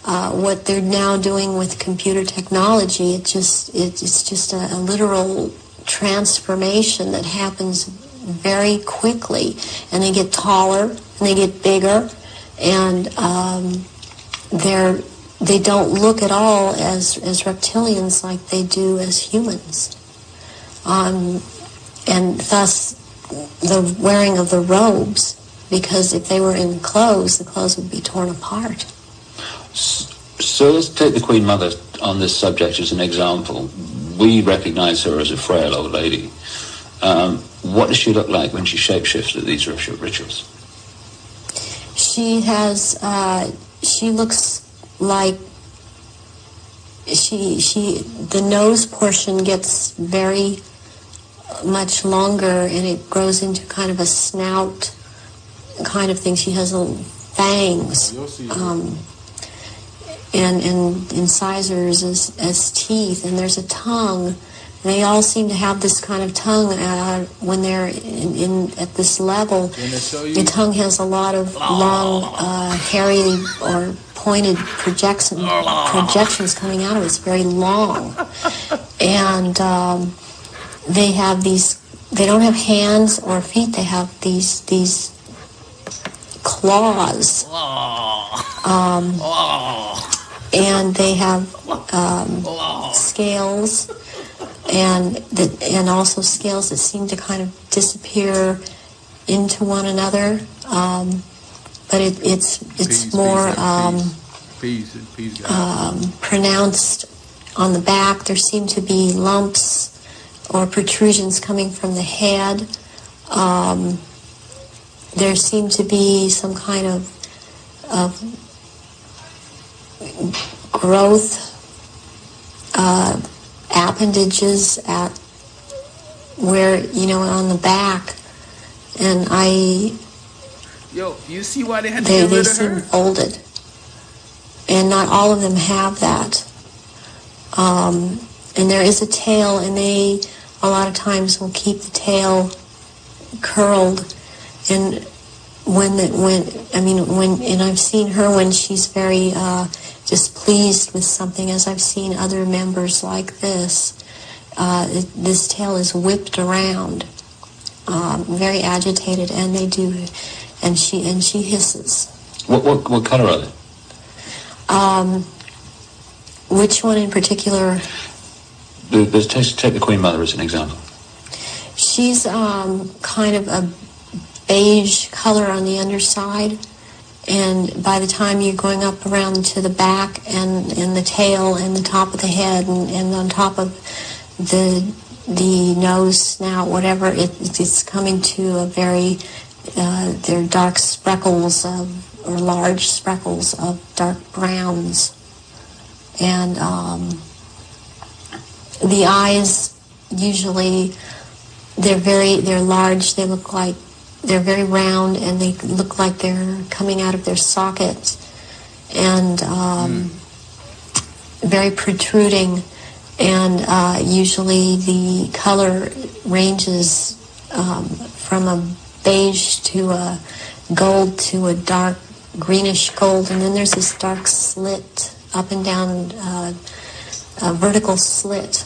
what they're now doing with computer technology. It's just a literal transformation that happens very quickly, and they get taller and they get bigger, and they don't look at all as reptilians like they do as humans, and thus the wearing of the robes, because if they were in clothes, the clothes would be torn apart. So let's take the Queen Mother on this subject as an example. We recognize her as a frail old lady. What does she look like when she shapeshifts at these rituals? She has, she looks like, the nose portion gets very much longer, and it grows into kind of a snout kind of thing. She has little fangs, and incisors as teeth, and there's a tongue. They all seem to have this kind of tongue when they're at this level. The tongue has a lot of long, hairy or pointed projections coming out of it. It's very long. And they have these, they don't have hands or feet, they have these claws. And they have scales. And also scales that seem to kind of disappear into one another, but it's more pronounced on the back. There seem to be lumps or protrusions coming from the head. There seem to be some kind of growth. Appendages at where, on the back, and you see why they had to get rid of her? They seem folded, and not all of them have that. And there is a tail, and they a lot of times will keep the tail curled, and and I've seen her when she's very displeased with something, as I've seen other members like this. This tail is whipped around, very agitated, and they do, and she hisses. What color are they? Which one in particular? Let's take the Queen Mother as an example. She's kind of a beige color on the underside, and by the time you're going up around to the back and the tail and the top of the head and on top of the nose, snout, whatever, it's coming to a very they're dark speckles or large speckles of dark browns, and the eyes usually they're large. They look like they're very round, and they look like they're coming out of their sockets, and very protruding, and usually the color ranges from a beige to a gold to a dark greenish gold, and then there's this dark slit up and down, a vertical slit,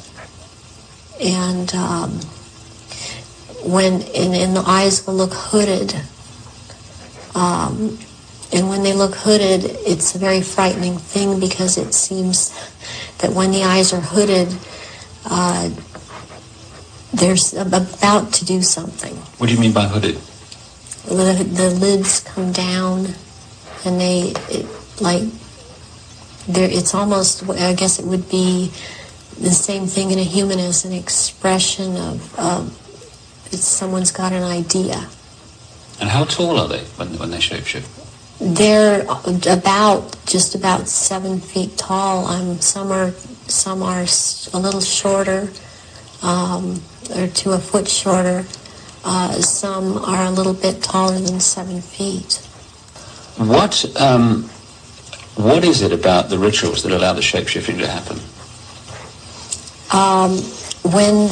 and and the eyes will look hooded, and when they look hooded, it's a very frightening thing, because it seems that when the eyes are hooded, they're about to do something. What do you mean by hooded? The lids come down, and it's almost, I guess it would be the same thing in a human as an expression of someone's got an idea. And how tall are they when they shapeshift? They're just about 7 feet tall. Some are a little shorter, or to a foot shorter. Some are a little bit taller than 7 feet. What is it about the rituals that allow the shapeshifting to happen? When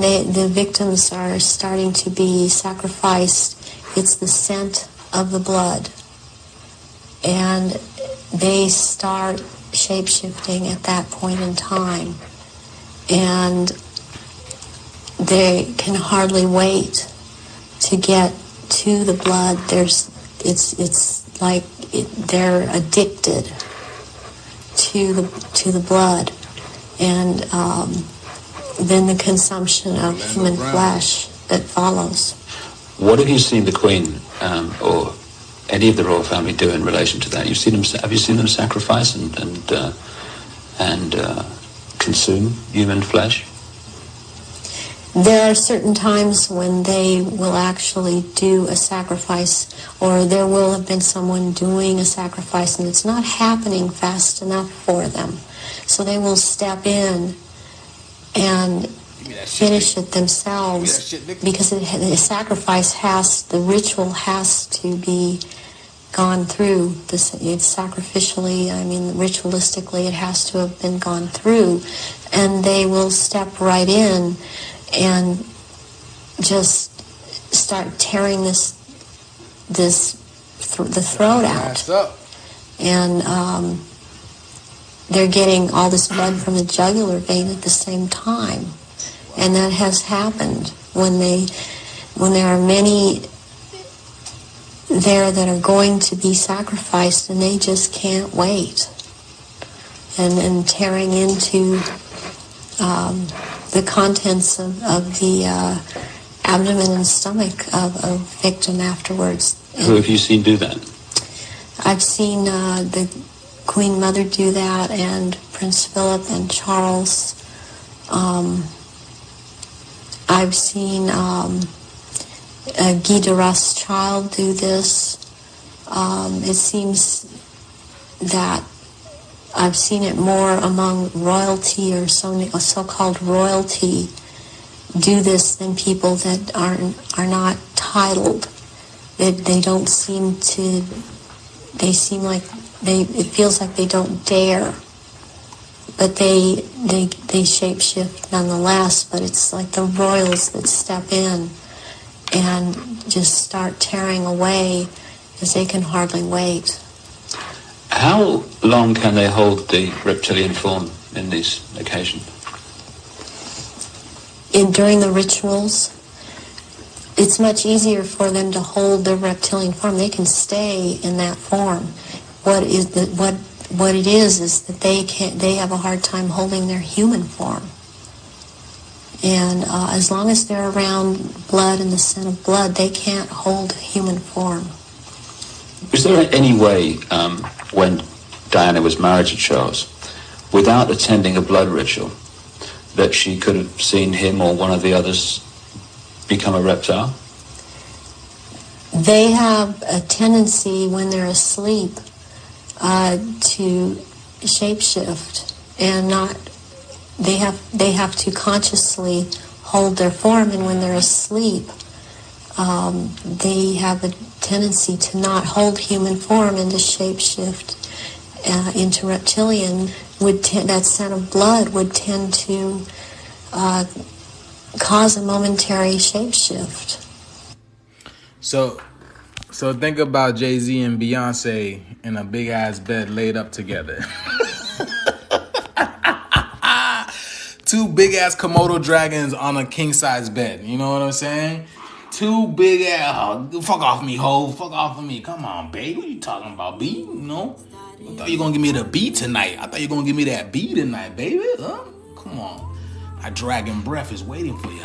the victims are starting to be sacrificed, it's the scent of the blood, and they start shape-shifting at that point in time, and they can hardly wait to get to the blood. It's like they're addicted to the blood, and then the consumption of human flesh that follows. What have you seen the Queen or any of the royal family do in relation to that? Have you seen them sacrifice and consume human flesh? There are certain times when they will actually do a sacrifice, or there will have been someone doing a sacrifice and it's not happening fast enough for them. So they will step in and finish it themselves, because the sacrifice the ritual has to be gone through. It's sacrificially, ritualistically, it has to have been gone through, and they will step right in and just start tearing the throat out, and they're getting all this blood from the jugular vein at the same time, and that has happened when there are many there that are going to be sacrificed, and they just can't wait, and tearing into the contents of the abdomen and stomach of a victim afterwards. Who have you seen do that? I've seen the Queen Mother do that, and Prince Philip and Charles. I've seen Guy de Rothschild do this. It seems that I've seen it more among royalty, or so-called royalty, do this than people that are not titled. They don't seem to. They seem like it feels like they don't dare, but they shapeshift nonetheless. But it's like the royals that step in and just start tearing away, because they can hardly wait. How long can they hold the reptilian form in these occasions? During the rituals, it's much easier for them to hold their reptilian form. They can stay in that form. What it is that they have a hard time holding their human form. And as long as they're around blood and the scent of blood, they can't hold human form. Is there any way, when Diana was married to Charles, without attending a blood ritual, that she could have seen him or one of the others become a reptile? They have a tendency when they're asleep to shapeshift, and they have to consciously hold their form, and when they're asleep, they have a tendency to not hold human form and to shapeshift into reptilian. That scent of blood would tend to cause a momentary shapeshift. So think about Jay-Z and Beyonce in a big ass bed laid up together. Two big ass Komodo dragons on a king size bed. You know what I'm saying? Two big ass, fuck off me, ho, fuck off of me. Come on, babe, what you talking about, B? You know? I thought you were gonna give me the B tonight. I thought you were gonna give me that B tonight, baby. Huh? Come on. My dragon breath is waiting for you.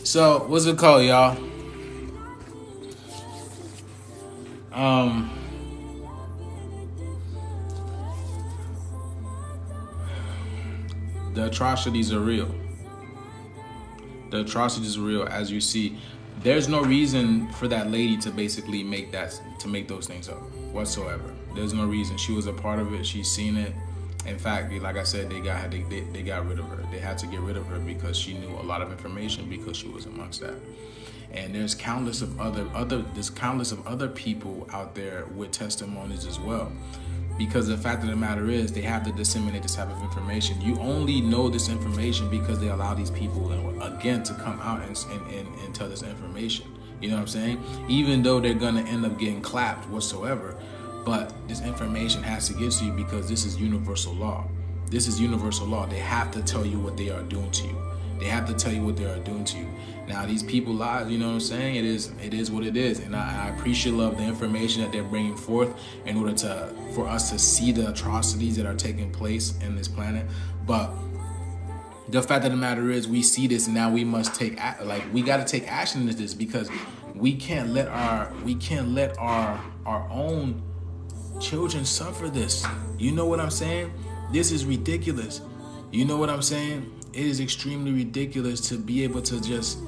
So, what's it called, y'all? The atrocities are real. The atrocities are real, as you see. There's no reason for that lady to basically make those things up whatsoever. There's no reason. She was a part of it. She's seen it. In fact, like I said, they got rid of her. They had to get rid of her because she knew a lot of information, because she was amongst that. And there's countless of other people out there with testimonies as well. Because the fact of the matter is, they have to disseminate this type of information. You only know this information because they allow these people, again, to come out and tell this information. You know what I'm saying? Even though they're going to end up getting clapped whatsoever, but this information has to get to you because this is universal law. This is universal law. They have to tell you what they are doing to you. They have to tell you what they are doing to you. Now, these people lies, you know what I'm saying? It is what it is. And I appreciate the information that they're bringing forth in order for us to see the atrocities that are taking place in this planet. But the fact of the matter is, we see this, and now we must we got to take action into this, because we can't let our own children suffer this. You know what I'm saying? This is ridiculous. You know what I'm saying? It is extremely ridiculous to be able to just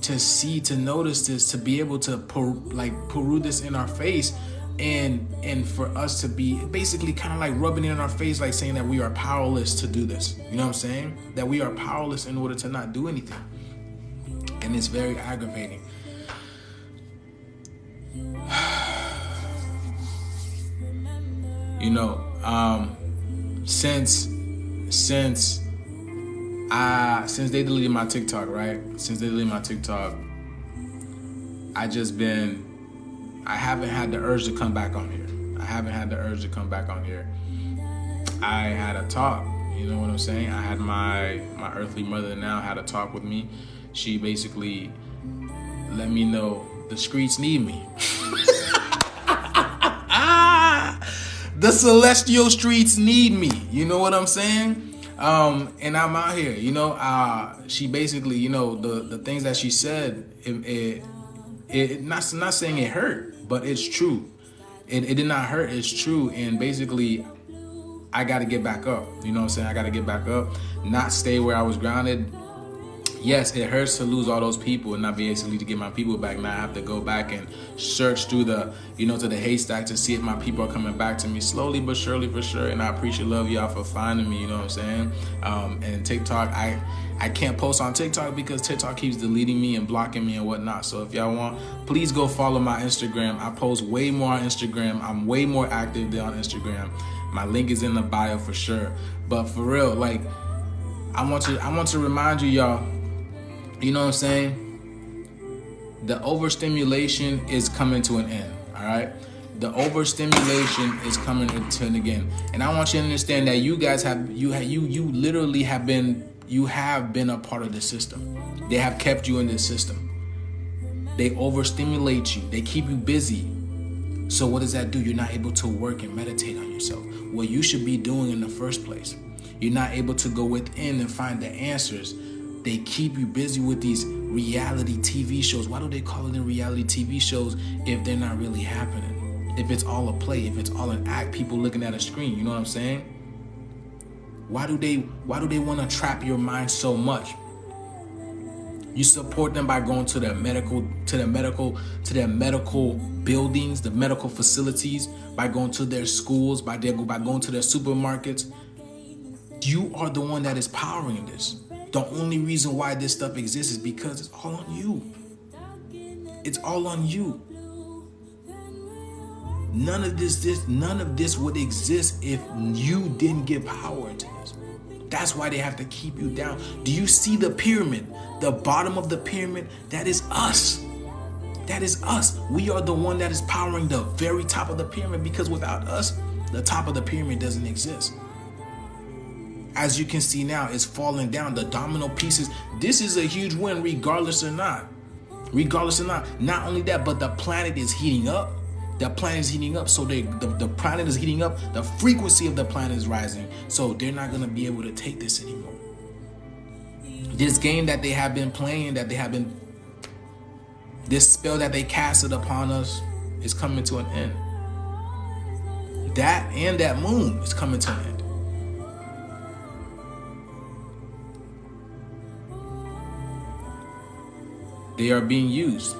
to notice this, to be able to peruse this in our face, and for us to be basically kind of like rubbing it in our face, like saying that we are powerless to do this. You know what I'm saying? That we are powerless in order to not do anything. And it's very aggravating. You know, since they deleted my TikTok, right? Since they deleted my TikTok, I haven't had the urge to come back on here. I had a talk, you know what I'm saying? I had my earthly mother now had a talk with me. She basically let me know the streets need me. The celestial streets need me. You know what I'm saying? And I'm out here, you know. She basically, you know, the things that she said, it not saying it hurt, but it's true. It did not hurt, it's true. And basically, I got to get back up. You know what I'm saying? I got to get back up, not stay where I was grounded. Yes, it hurts to lose all those people and not be able to get my people back. Now I have to go back and search through to the haystack to see if my people are coming back to me slowly but surely, for sure. And I appreciate y'all for finding me, you know what I'm saying? And TikTok, I can't post on TikTok because TikTok keeps deleting me and blocking me and whatnot. So if y'all want, please go follow my Instagram. I post way more on Instagram. I'm way more active than on Instagram. My link is in the bio for sure. But for real, like, I want to remind y'all, you know what I'm saying? The overstimulation is coming to an end, all right? The overstimulation is coming to an end. And I want you to understand that you guys you literally have been a part of the system. They have kept you in this system. They overstimulate you. They keep you busy. So what does that do? You're not able to work and meditate on yourself. What you should be doing in the first place. You're not able to go within and find the answers. They keep you busy with these reality TV shows. Why do they call it in reality TV shows if they're not really happening? If it's all a play, if it's all an act, people looking at a screen, you know what I'm saying? Why do they want to trap your mind so much? You support them by going to their medical buildings, the medical facilities, by going to their schools, by going to their supermarkets. You are the one that is powering this. The only reason why this stuff exists is because it's all on you. It's all on you. None of this would exist if you didn't give power into this. That's why they have to keep you down. Do you see the pyramid? The bottom of the pyramid, that is us. That is us. We are the one that is powering the very top of the pyramid, because without us, the top of the pyramid doesn't exist. As you can see now, it's falling down. The domino pieces. This is a huge win, regardless or not. Not only that, but the planet is heating up. The planet is heating up. So the planet is heating up. The frequency of the planet is rising. So they're not going to be able to take this anymore. This game that they have been playing, this spell that they casted upon us is coming to an end. That and that moon is coming to an end. They are being used.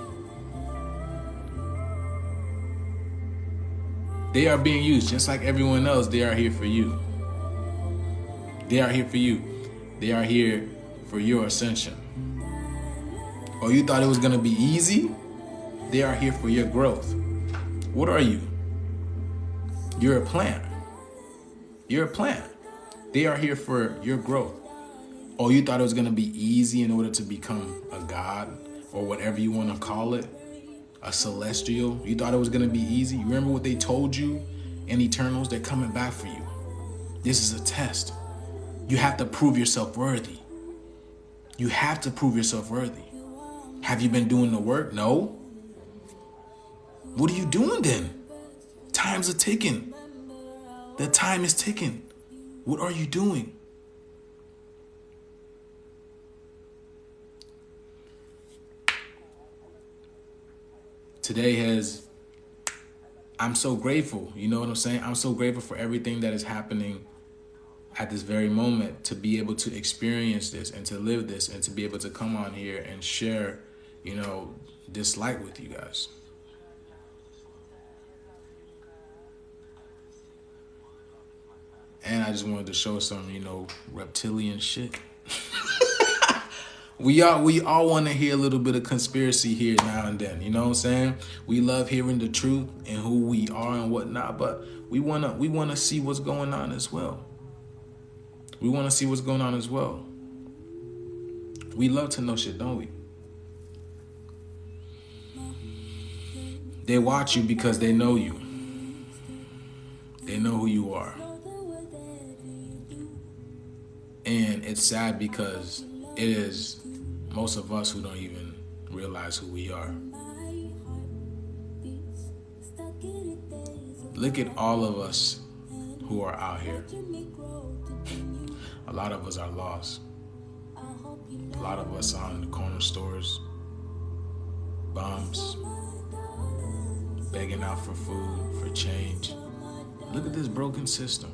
They are being used just like everyone else. They are here for you. They are here for you. They are here for your ascension. Oh, you thought it was going to be easy? They are here for your growth. What are you? You're a plant. You're a plant. They are here for your growth. Oh, you thought it was going to be easy in order to become a god? Or whatever you want to call it, a celestial. You thought it was going to be easy? You remember what they told you in Eternals? They're coming back for you. This is a test. You have to prove yourself worthy. You have to prove yourself worthy. Have you been doing the work? No. What are you doing then? Time's a ticking. The time is ticking. What are you doing? Today I'm so grateful. You know what I'm saying? I'm so grateful for everything that is happening at this very moment, to be able to experience this and to live this and to be able to come on here and share, you know, this light with you guys. And I just wanted to show some, you know, reptilian shit. We all want to hear a little bit of conspiracy here now and then. You know what I'm saying? We love hearing the truth and who we are and whatnot, but we wanna see what's going on as well. We want to see what's going on as well. We love to know shit, don't we? They watch you because they know you. They know who you are. And it's sad because it is most of us who don't even realize who we are. Look at all of us who are out here. A lot of us are lost. A lot of us are in the corner stores, bums, begging out for food, for change. Look at this broken system.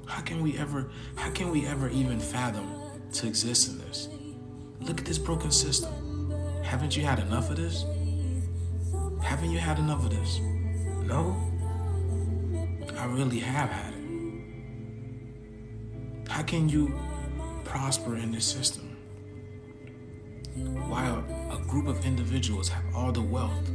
How can we ever even fathom to exist in this? Look at this broken system. Haven't you had enough of this? Haven't you had enough of this? No? I really have had it. How can you prosper in this system while a group of individuals have all the wealth?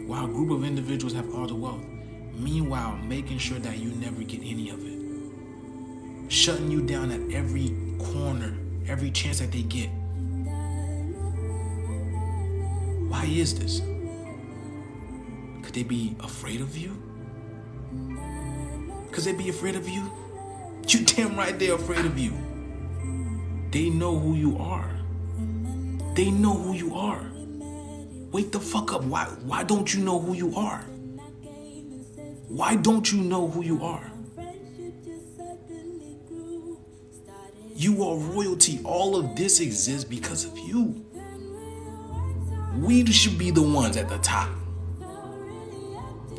While a group of individuals have all the wealth, meanwhile making sure that you never get any of it. Shutting you down at every corner, every chance that they get. Why is this? Could they be afraid of you? Could they be afraid of you? You damn right they're afraid of you. They know who you are. They know who you are. Wake the fuck up. Why don't you know who you are? Why don't you know who you are? You are royalty. All of this exists because of you. We should be the ones at the top.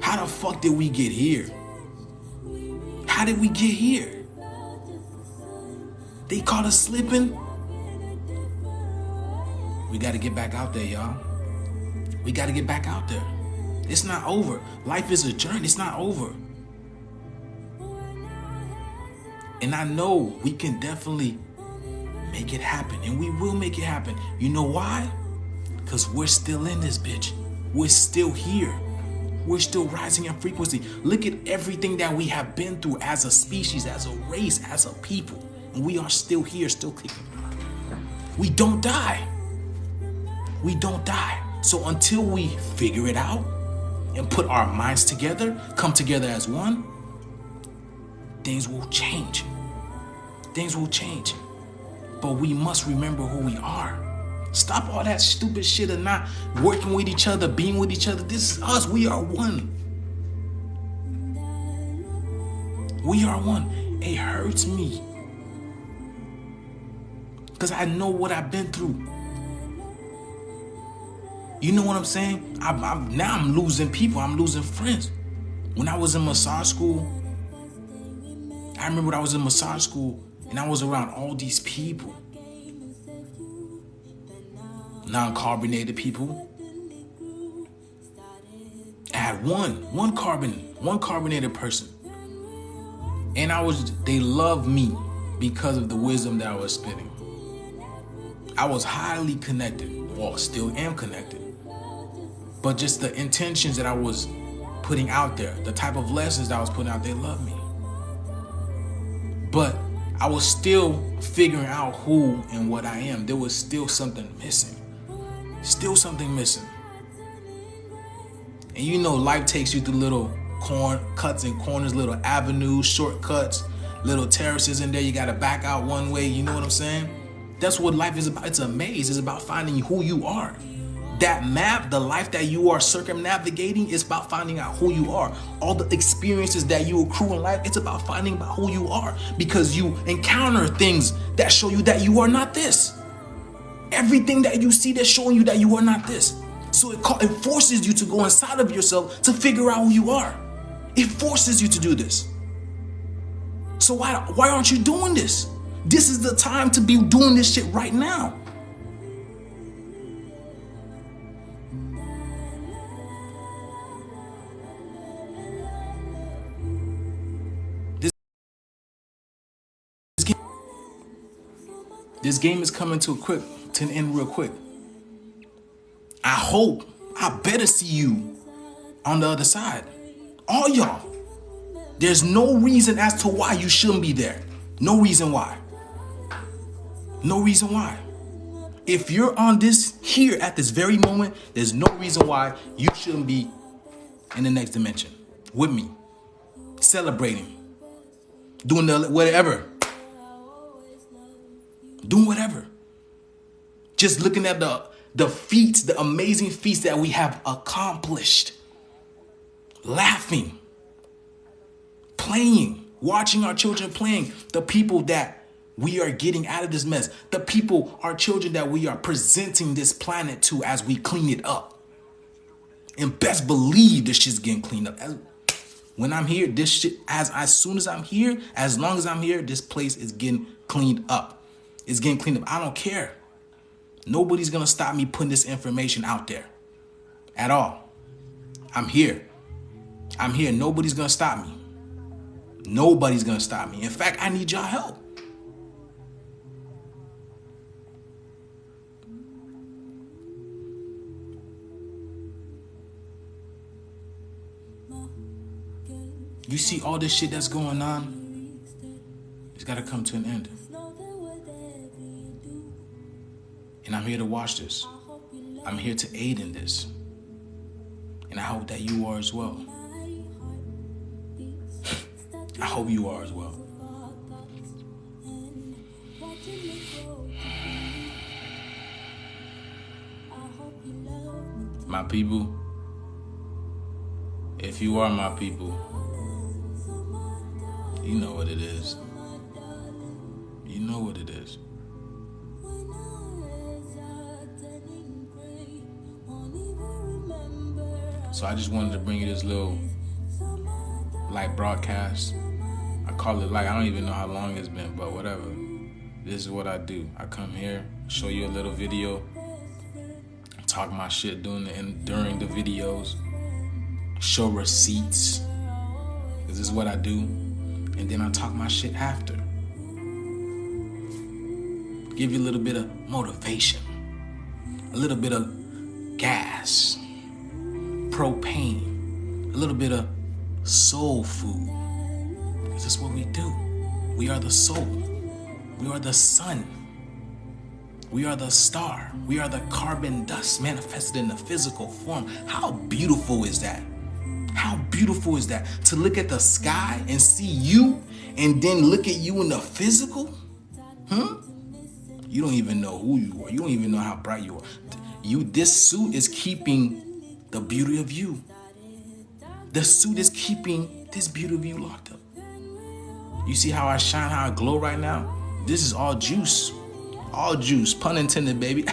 How the fuck did we get here? How did we get here? They caught us slipping. We got to get back out there, y'all. We got to get back out there. It's not over. Life is a journey. It's not over. And I know we can definitely make it happen. And we will make it happen. You know why? Because we're still in this bitch. We're still here. We're still rising in frequency. Look at everything that we have been through as a species, as a race, as a people. And we are still here, still kicking. We don't die. We don't die. So until we figure it out and put our minds together, come together as one, things will change. Things will change. But we must remember who we are. Stop all that stupid shit of not working with each other, being with each other. This is us. We are one. We are one. It hurts me. Because I know what I've been through. You know what I'm saying? Now I'm losing people. I'm losing friends. When I was in massage school, I remember when I was in massage school and I was around all these people. Non-carbonated people. I had one carbonated person. And they loved me because of the wisdom that I was spitting. I was highly connected. Well, still am connected. But just the intentions that I was putting out there, the type of lessons that I was putting out, they loved me. But I was still figuring out who and what I am. There was still something missing. Still something missing. And you know, life takes you through little cuts and corners, little avenues, shortcuts, little terraces in there. You gotta back out one way, you know what I'm saying? That's what life is about. It's a maze. It's about finding who you are. That map, the life that you are circumnavigating, is about finding out who you are. All the experiences that you accrue in life, it's about finding out who you are, because you encounter things that show you that you are not this. Everything that you see that's showing you that you are not this. So it forces you to go inside of yourself to figure out who you are. It forces you to do this. So why aren't you doing this? This is the time to be doing this shit right now. This game is coming to an end real quick. I better see you on the other side. All y'all. There's no reason as to why you shouldn't be there. No reason why. No reason why. If you're on this here at this very moment, there's no reason why you shouldn't be in the next dimension with me, celebrating, doing whatever. Doing whatever. Just looking at the feats, the amazing feats that we have accomplished. Laughing. Playing. Watching our children playing. The people that we are getting out of this mess. The people, our children that we are presenting this planet to as we clean it up. And best believe this shit's getting cleaned up. When I'm here, this shit, as soon as I'm here, as long as I'm here, this place is getting cleaned up. It's getting cleaned up. I don't care. Nobody's going to stop me putting this information out there at all. I'm here. I'm here. Nobody's going to stop me. Nobody's going to stop me. In fact, I need y'all help. You see all this shit that's going on? It's got to come to an end. And I'm here to watch this. I'm here to aid in this. And I hope that you are as well. I hope you are as well. My people, if you are my people, you know what it is. You know what it is. So I just wanted to bring you this little broadcast. I call it I don't even know how long it's been, but whatever. This is what I do. I come here, show you a little video, talk my shit during the videos, show receipts, because this is what I do, and then I talk my shit after. Give you a little bit of motivation, a little bit of gas, propane, a little bit of soul food. Because that's what we do. We are the soul. We are the sun. We are the star. We are the carbon dust manifested in the physical form. How beautiful is that? How beautiful is that? To look at the sky and see you and then look at you in the physical? You don't even know who you are. You don't even know how bright you are. This suit is keeping the beauty of you. The suit is keeping this beauty of you locked up. You see how I shine, how I glow right now? This is all juice. All juice. Pun intended, baby.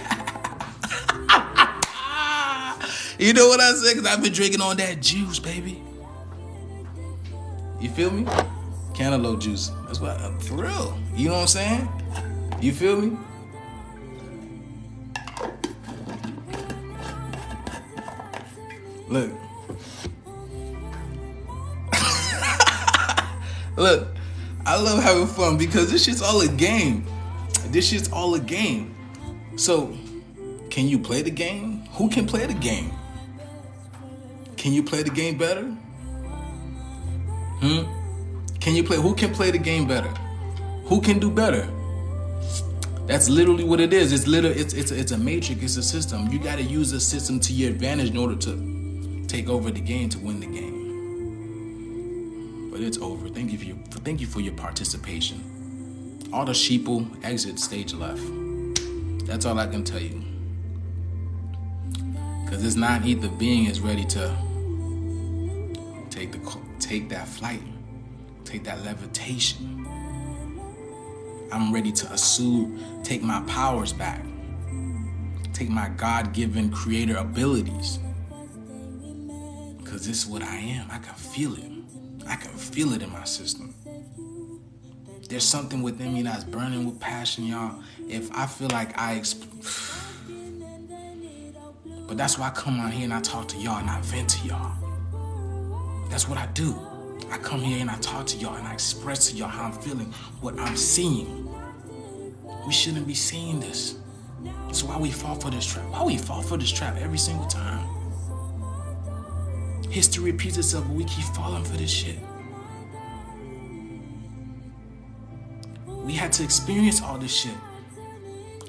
You know what I said? Because I've been drinking on that juice, baby. You feel me? Cantaloupe juice. That's what, for real. You know what I'm saying? You feel me? Look. Look, I love having fun because this shit's all a game. This shit's all a game. So, can you play the game? Who can play the game? Can you play the game better? Who can play the game better? Who can do better? That's literally what it is. It's a matrix, it's a system. You gotta use the system to your advantage in order to take over the game, to win the game. but it's over. Thank you for your participation. All the sheeple exit stage left. That's all I can tell you. Because this non-ether being is ready to take that flight, take that levitation. I'm ready to assume, take my powers back, take my God-given creator abilities. Because this is what I am. I can feel it. I can feel it in my system. There's something within me that's burning with passion, y'all. If I feel like but that's why I come out here and I talk to y'all and I vent to y'all. That's what I do. I come here and I talk to y'all and I express to y'all how I'm feeling, what I'm seeing. We shouldn't be seeing this. So why we fall for this trap? Why we fall for this trap every single time? History repeats itself, but we keep falling for this shit. We had to experience all this shit.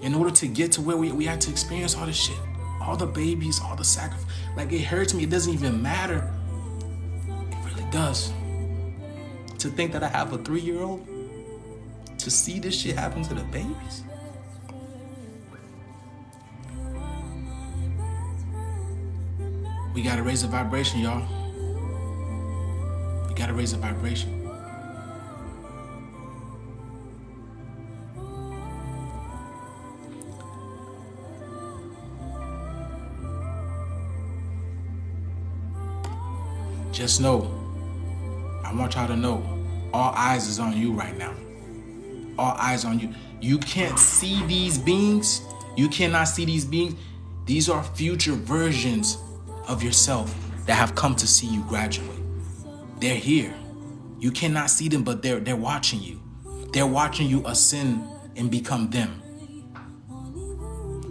In order to get to where we had to experience all this shit. All the babies, all the sacrifice. Like, it hurts me. It doesn't even matter. It really does. To think that I have a 3-year-old, to see this shit happen to the babies. We gotta raise the vibration, y'all. We gotta raise the vibration. Just know, I want y'all to know, all eyes is on you right now. All eyes on you. You can't see these beings. You cannot see these beings. These are future versions of yourself that have come to see you graduate. They're here. You cannot see them, but they're watching you. They're watching you ascend and become them.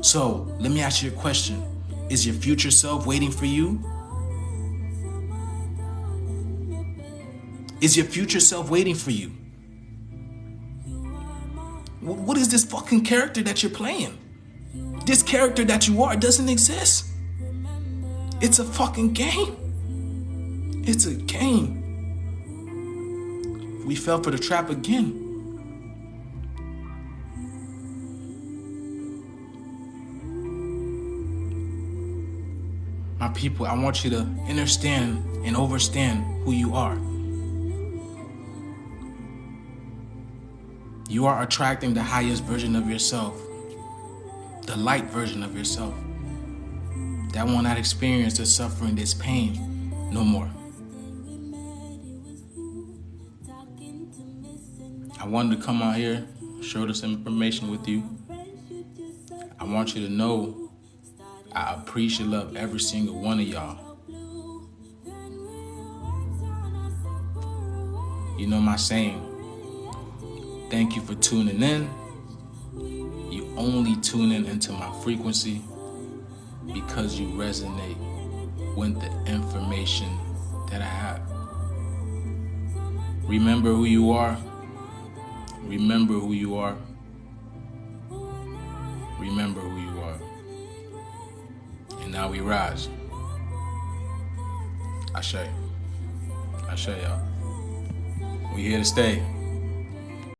So, let me ask you a question. Is your future self waiting for you? Is your future self waiting for you? What is this fucking character that you're playing? This character that you are doesn't exist. It's a fucking game. It's a game. We fell for the trap again. My people, I want you to understand and overstand who you are. You are attracting the highest version of yourself, the light version of yourself, that will not experience the suffering, this pain no more. I wanted to come out here, share this information with you. I want you to know I appreciate love every single one of y'all. You know my saying, thank you for tuning in. You only tune in into my frequency because you resonate with the information that I have. Remember who you are. Remember who you are. Remember who you are. And now we rise. Ashe. Ashe, y'all. We here to stay.